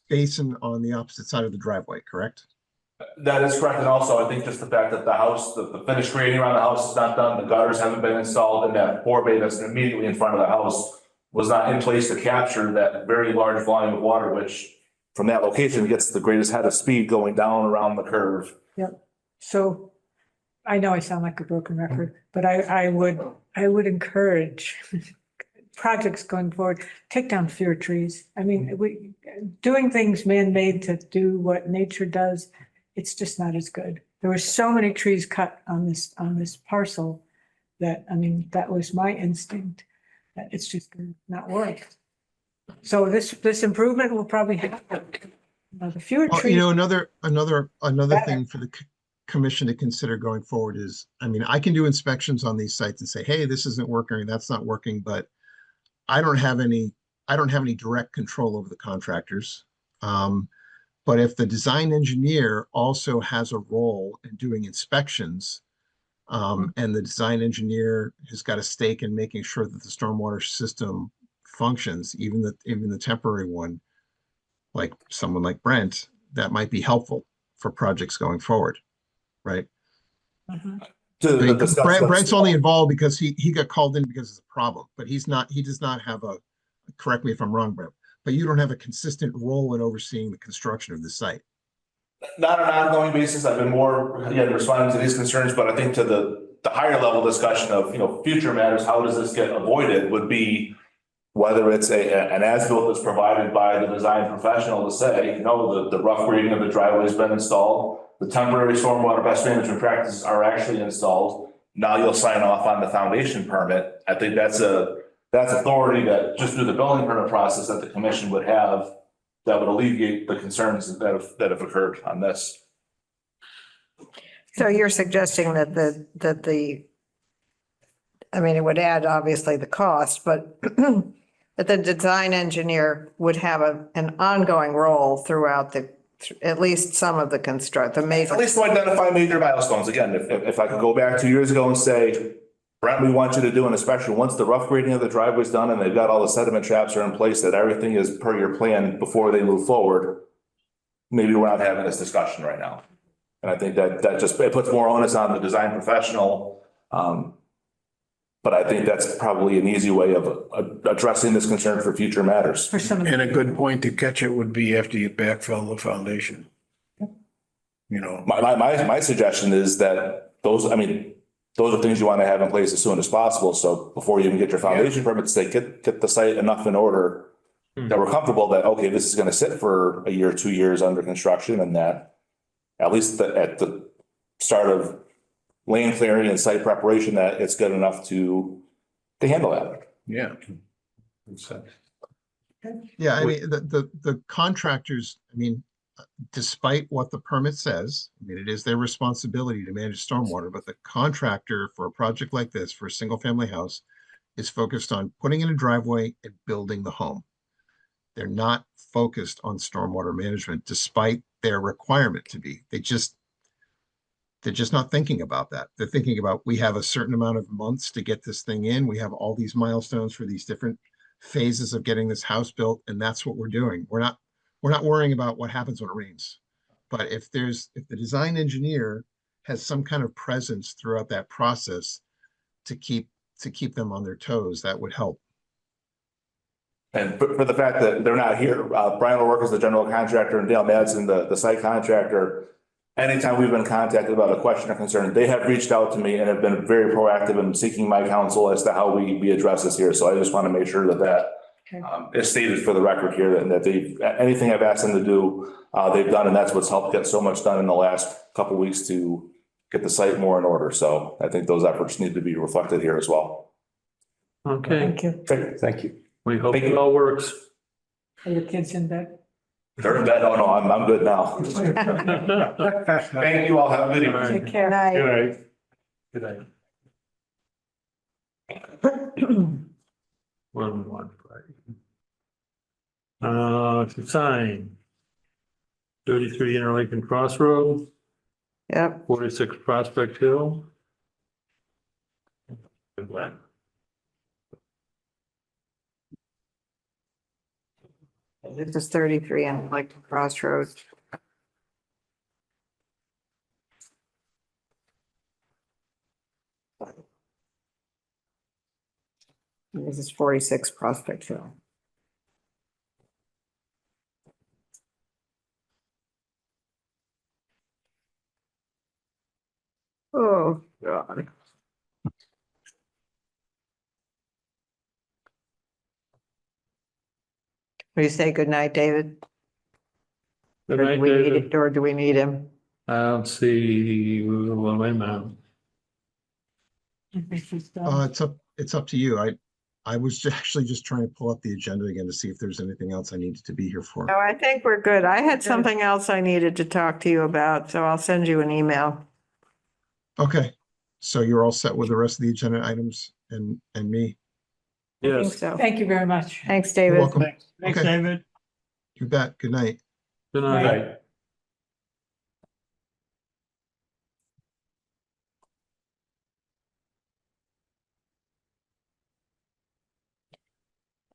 basin on the opposite side of the driveway, correct? That is correct, and also I think just the fact that the house, the finished grading around the house is not done, the gutters haven't been installed, and that pour bay that's immediately in front of the house was not in place to capture that very large volume of water, which from that location gets the greatest head of speed going down around the curve. Yep. So I know I sound like a broken record, but I would encourage projects going forward, take down fewer trees. I mean, doing things man-made to do what nature does, it's just not as good. There were so many trees cut on this parcel that, I mean, that was my instinct. It's just gonna not work. So this improvement will probably happen. The fewer Well, trees. you know, another Better. thing for the commission to consider going forward is, I mean, I can do inspections on these sites and say, hey, this isn't working, that's not working, but I don't have any direct control over the contractors. But if the design engineer also has a role in doing inspections, and the design engineer has got a stake in making sure that the stormwater system functions, even the temporary one, like someone like Brent, that might be helpful for projects going forward, right? Mhm. I mean, Brent's only involved because he got called in because it's a problem, but he does not have correct me if I'm wrong, Brent, but you don't have a consistent role in overseeing the construction of the site. Not on an ongoing basis, I've been more, again, responding to these concerns, but I think to the higher level discussion of, you know, future matters, how does this get avoided would be whether it's an as-built that's provided by the design professional to say, you know, the rough grading of the driveway has been installed, the temporary stormwater best management practices are actually installed. Now you'll sign off on the foundation permit. I think that's authority that just through the building permit process that the commission would have that would alleviate the concerns that have occurred on this. So you're suggesting that I mean, it would add obviously the cost, but that the design engineer would have an ongoing role throughout at least some of the major. At least to identify major milestones. Again, if I could go back 2 years ago and say, Brent, we want you to do an inspection. Once the rough grading of the driveway is done and they've got all the sediment traps are in place, that everything is per your plan before they move forward, maybe we're not having this discussion right now. And I think that just, it puts more onus on the design professional. But I think that's probably an easy way of addressing this concern for future matters. For some of And a good point to catch it would be after you backfill the foundation. You know. My suggestion is that those are things you want to have in place as soon as possible. So before you even get your foundation permits, get the site enough in order that we're comfortable that, okay, this is going to sit for a year, 2 years under construction, and that at least at the start of land clearing and site preparation, that it's good enough to handle that. Yeah. Yeah, I mean, the contractors, I mean, despite what the permit says, I mean, it is their responsibility to manage stormwater, but the contractor for a project like this, for a single family house, is focused on putting in a driveway and building the home. They're not focused on stormwater management, despite their requirement to be. they're just not thinking about that. They're thinking about, we have a certain amount of months to get this thing in. We have all these milestones for these different phases of getting this house built, and that's what we're doing. We're not worrying about what happens when it rains. But if the design engineer has some kind of presence throughout that process to keep them on their toes, that would help. And for the fact that they're not here, Brian O'Rourke is the general contractor and Dale Madsen, the site contractor. Anytime we've been contacted about a question or concern, they have reached out to me and have been very proactive in seeking my counsel as to how we address this here. So I just want to make sure that is stated for the record here, and that anything I've asked them to do, they've done, and that's what's helped get so much done in the last couple of weeks to get the site more in order. So I think those efforts need to be reflected here as well. Okay, Thank you. Thank you. we hope it all works. Are your kids in bed? They're in bed. Oh, no, I'm good now. Thank you all. Have a good evening. Take care. Good night. One Friday. To sign. 33 Interlaken Crossroad, Yep. 46 Prospect Hill. Good luck. This is 33 on like Crossroads. This is 46 Prospect Hill. Oh, God. Will you say goodnight, David? Good Or night, do we need David. it- Or do we need him? I don't see, well, wait a minute. I think she's done. It's up to you. I was actually just trying to pull up the agenda again to see if there's anything else I needed to be here for. No, I think we're good. I had something else I needed to talk to you about, so I'll send you an email. Okay, so you're all set with the rest of the agenda items and me? I think Yes, so. Thank you very much. Thanks, You're David. welcome. Thanks, Okay. David. You bet. Good night. good night.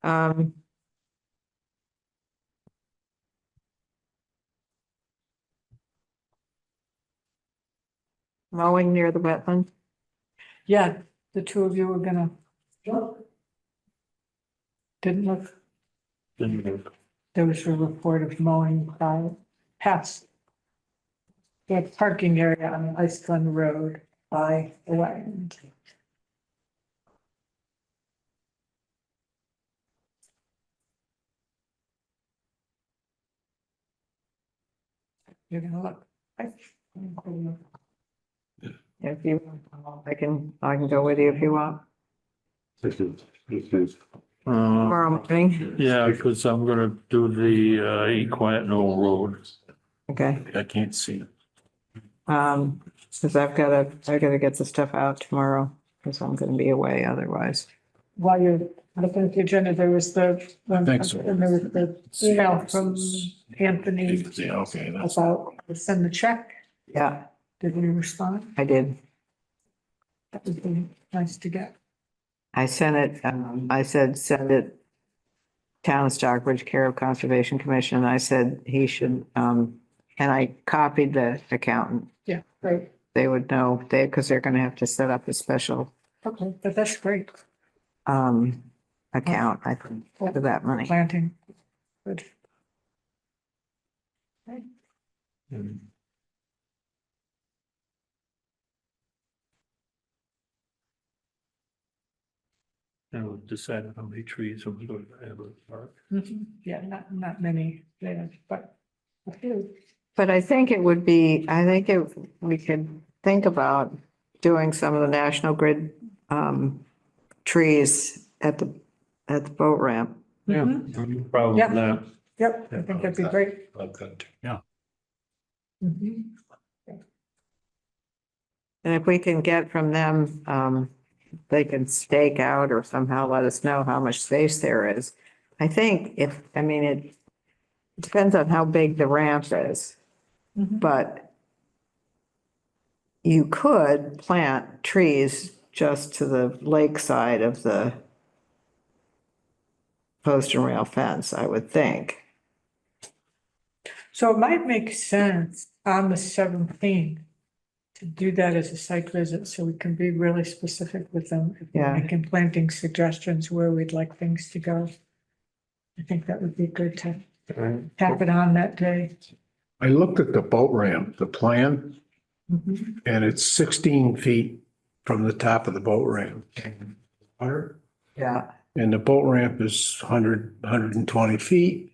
Um, Mowing near the wetland. Yeah, the two of you were gonna. Didn't look, there was a report of mowing by past the parking area on Ice Glen Road by the wetland. You're gonna look. If you, I can go with you if you want. Tomorrow morning. Yeah, because I'm gonna do the Equiet Knoll Road. Okay. I can't see it. Because I gotta get the stuff out tomorrow, because I'm gonna be away otherwise. While you're looking at the agenda, there was the. think so. And there was the email from Anthony Yeah, okay, that's. about send the check. Yeah, Did you respond? I did. That would be nice to get. I sent it, I said, send it Town of Stockbridge, care of Conservation Commission. I said he should, and I copied the accountant. Yeah, great. They would know, because they're gonna have to set up a special, Okay, but that's great. account, I think, for that money. Planting. Good. And we'll decide how many trees we're going to have in the park. Yeah, not many there, but a few. But I think it would be, we could think about doing some of the National Grid, trees at the boat ramp. Yeah, Mhm. problem Yeah. with that. Yep, I think that'd be great. Yeah. Mhm. And if we can get from them, they can stake out or somehow let us know how much space there is. I think it depends on how big the ramp is, Mhm. but you could plant trees just to the lakeside of the post and rail fence, I would think. So it might make sense on the 17th to do that as a site visit, so we can be really specific with them. If we're Yeah. making planting suggestions where we'd like things to go. I think that would be good to tap it on that day. I looked at the boat ramp, the plan, Mhm. and it's 16 feet from the top of the boat ramp. Yeah. And the boat ramp is 120 feet.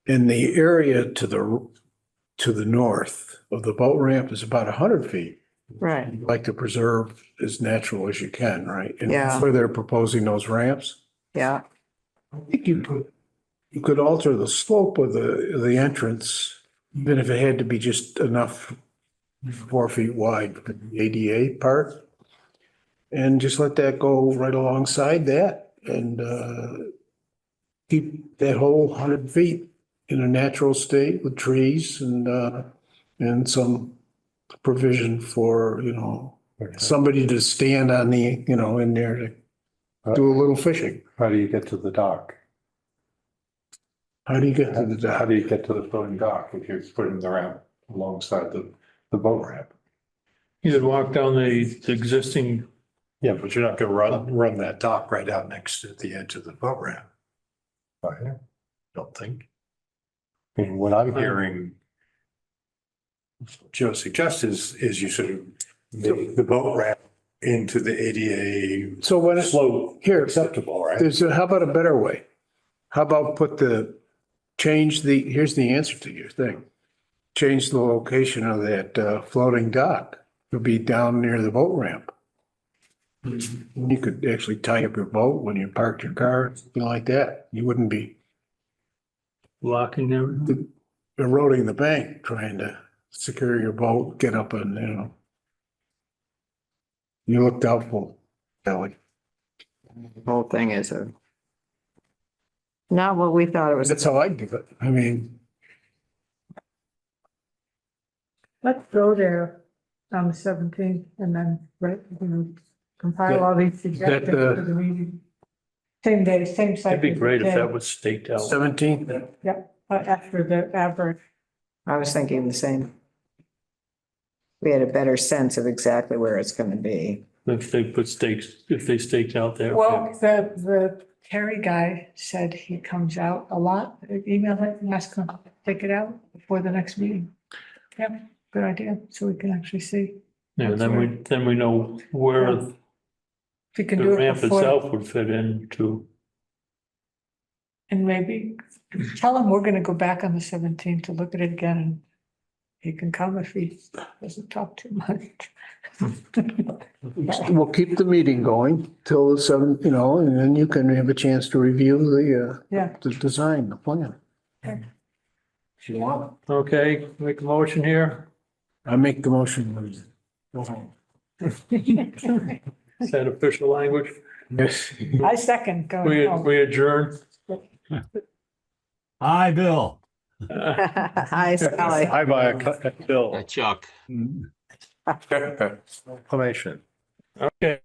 And the area to the north of the boat ramp is about 100 feet. Right. You'd like to preserve as natural as you can, right? And Yeah. that's where they're proposing those ramps. Yeah. I think you could alter the slope of the entrance, even if it had to be just enough 4 feet wide for the ADA part. And just let that go right alongside that and keep that whole 100 feet in a natural state with trees and some provision for, somebody to stand on the, in there to do a little fishing. How do you get to the dock? How do you get to the How dock? do you get to the floating dock if you're putting the ramp alongside the boat ramp? You could walk down the existing, Yeah, but you're not gonna run that dock right out next to the edge of the boat ramp. Oh, yeah, don't think. I mean, what I'm hearing Joe suggests is you sort of make the boat ramp into the ADA So when slope here, acceptable, right? how about a better way? How about here's the answer to your thing. Change the location of that floating dock. It'll be down near the boat ramp. You could actually tie up your boat when you parked your car, something like that. You wouldn't be blocking everything. eroding the bank trying to secure your boat, get up and. You look doubtful, Kelly. The whole thing is not what we thought it was. That's how I do it. I mean, Let's go there on the 17th and then, compile all these suggestions the- for the meeting. Same day, same site. It'd be great if visit day. that was staked out. 17th. Yep, after the average. I was thinking the same. We had a better sense of exactly where it's going to be. If they staked out there. Well, the Terry guy said he comes out a lot. Email him and ask him to take it out before the next meeting. Yeah, good idea. So we can actually see. Yeah, then we know where If we can the do it ramp before, itself would fit into. and maybe tell him we're gonna go back on the 17th to look at it again and he can come if he doesn't talk too much. We'll keep the meeting going till the 7th, and then you can have a chance to review Yeah. the design, the plan. Okay. If you want. Okay, make a motion here. I make the motion. Is that official language? Yes. I second going home. We adjourn. Hi, Bill. Hi, Sally. Hi, Bill. Chuck. Exclamation. Okay.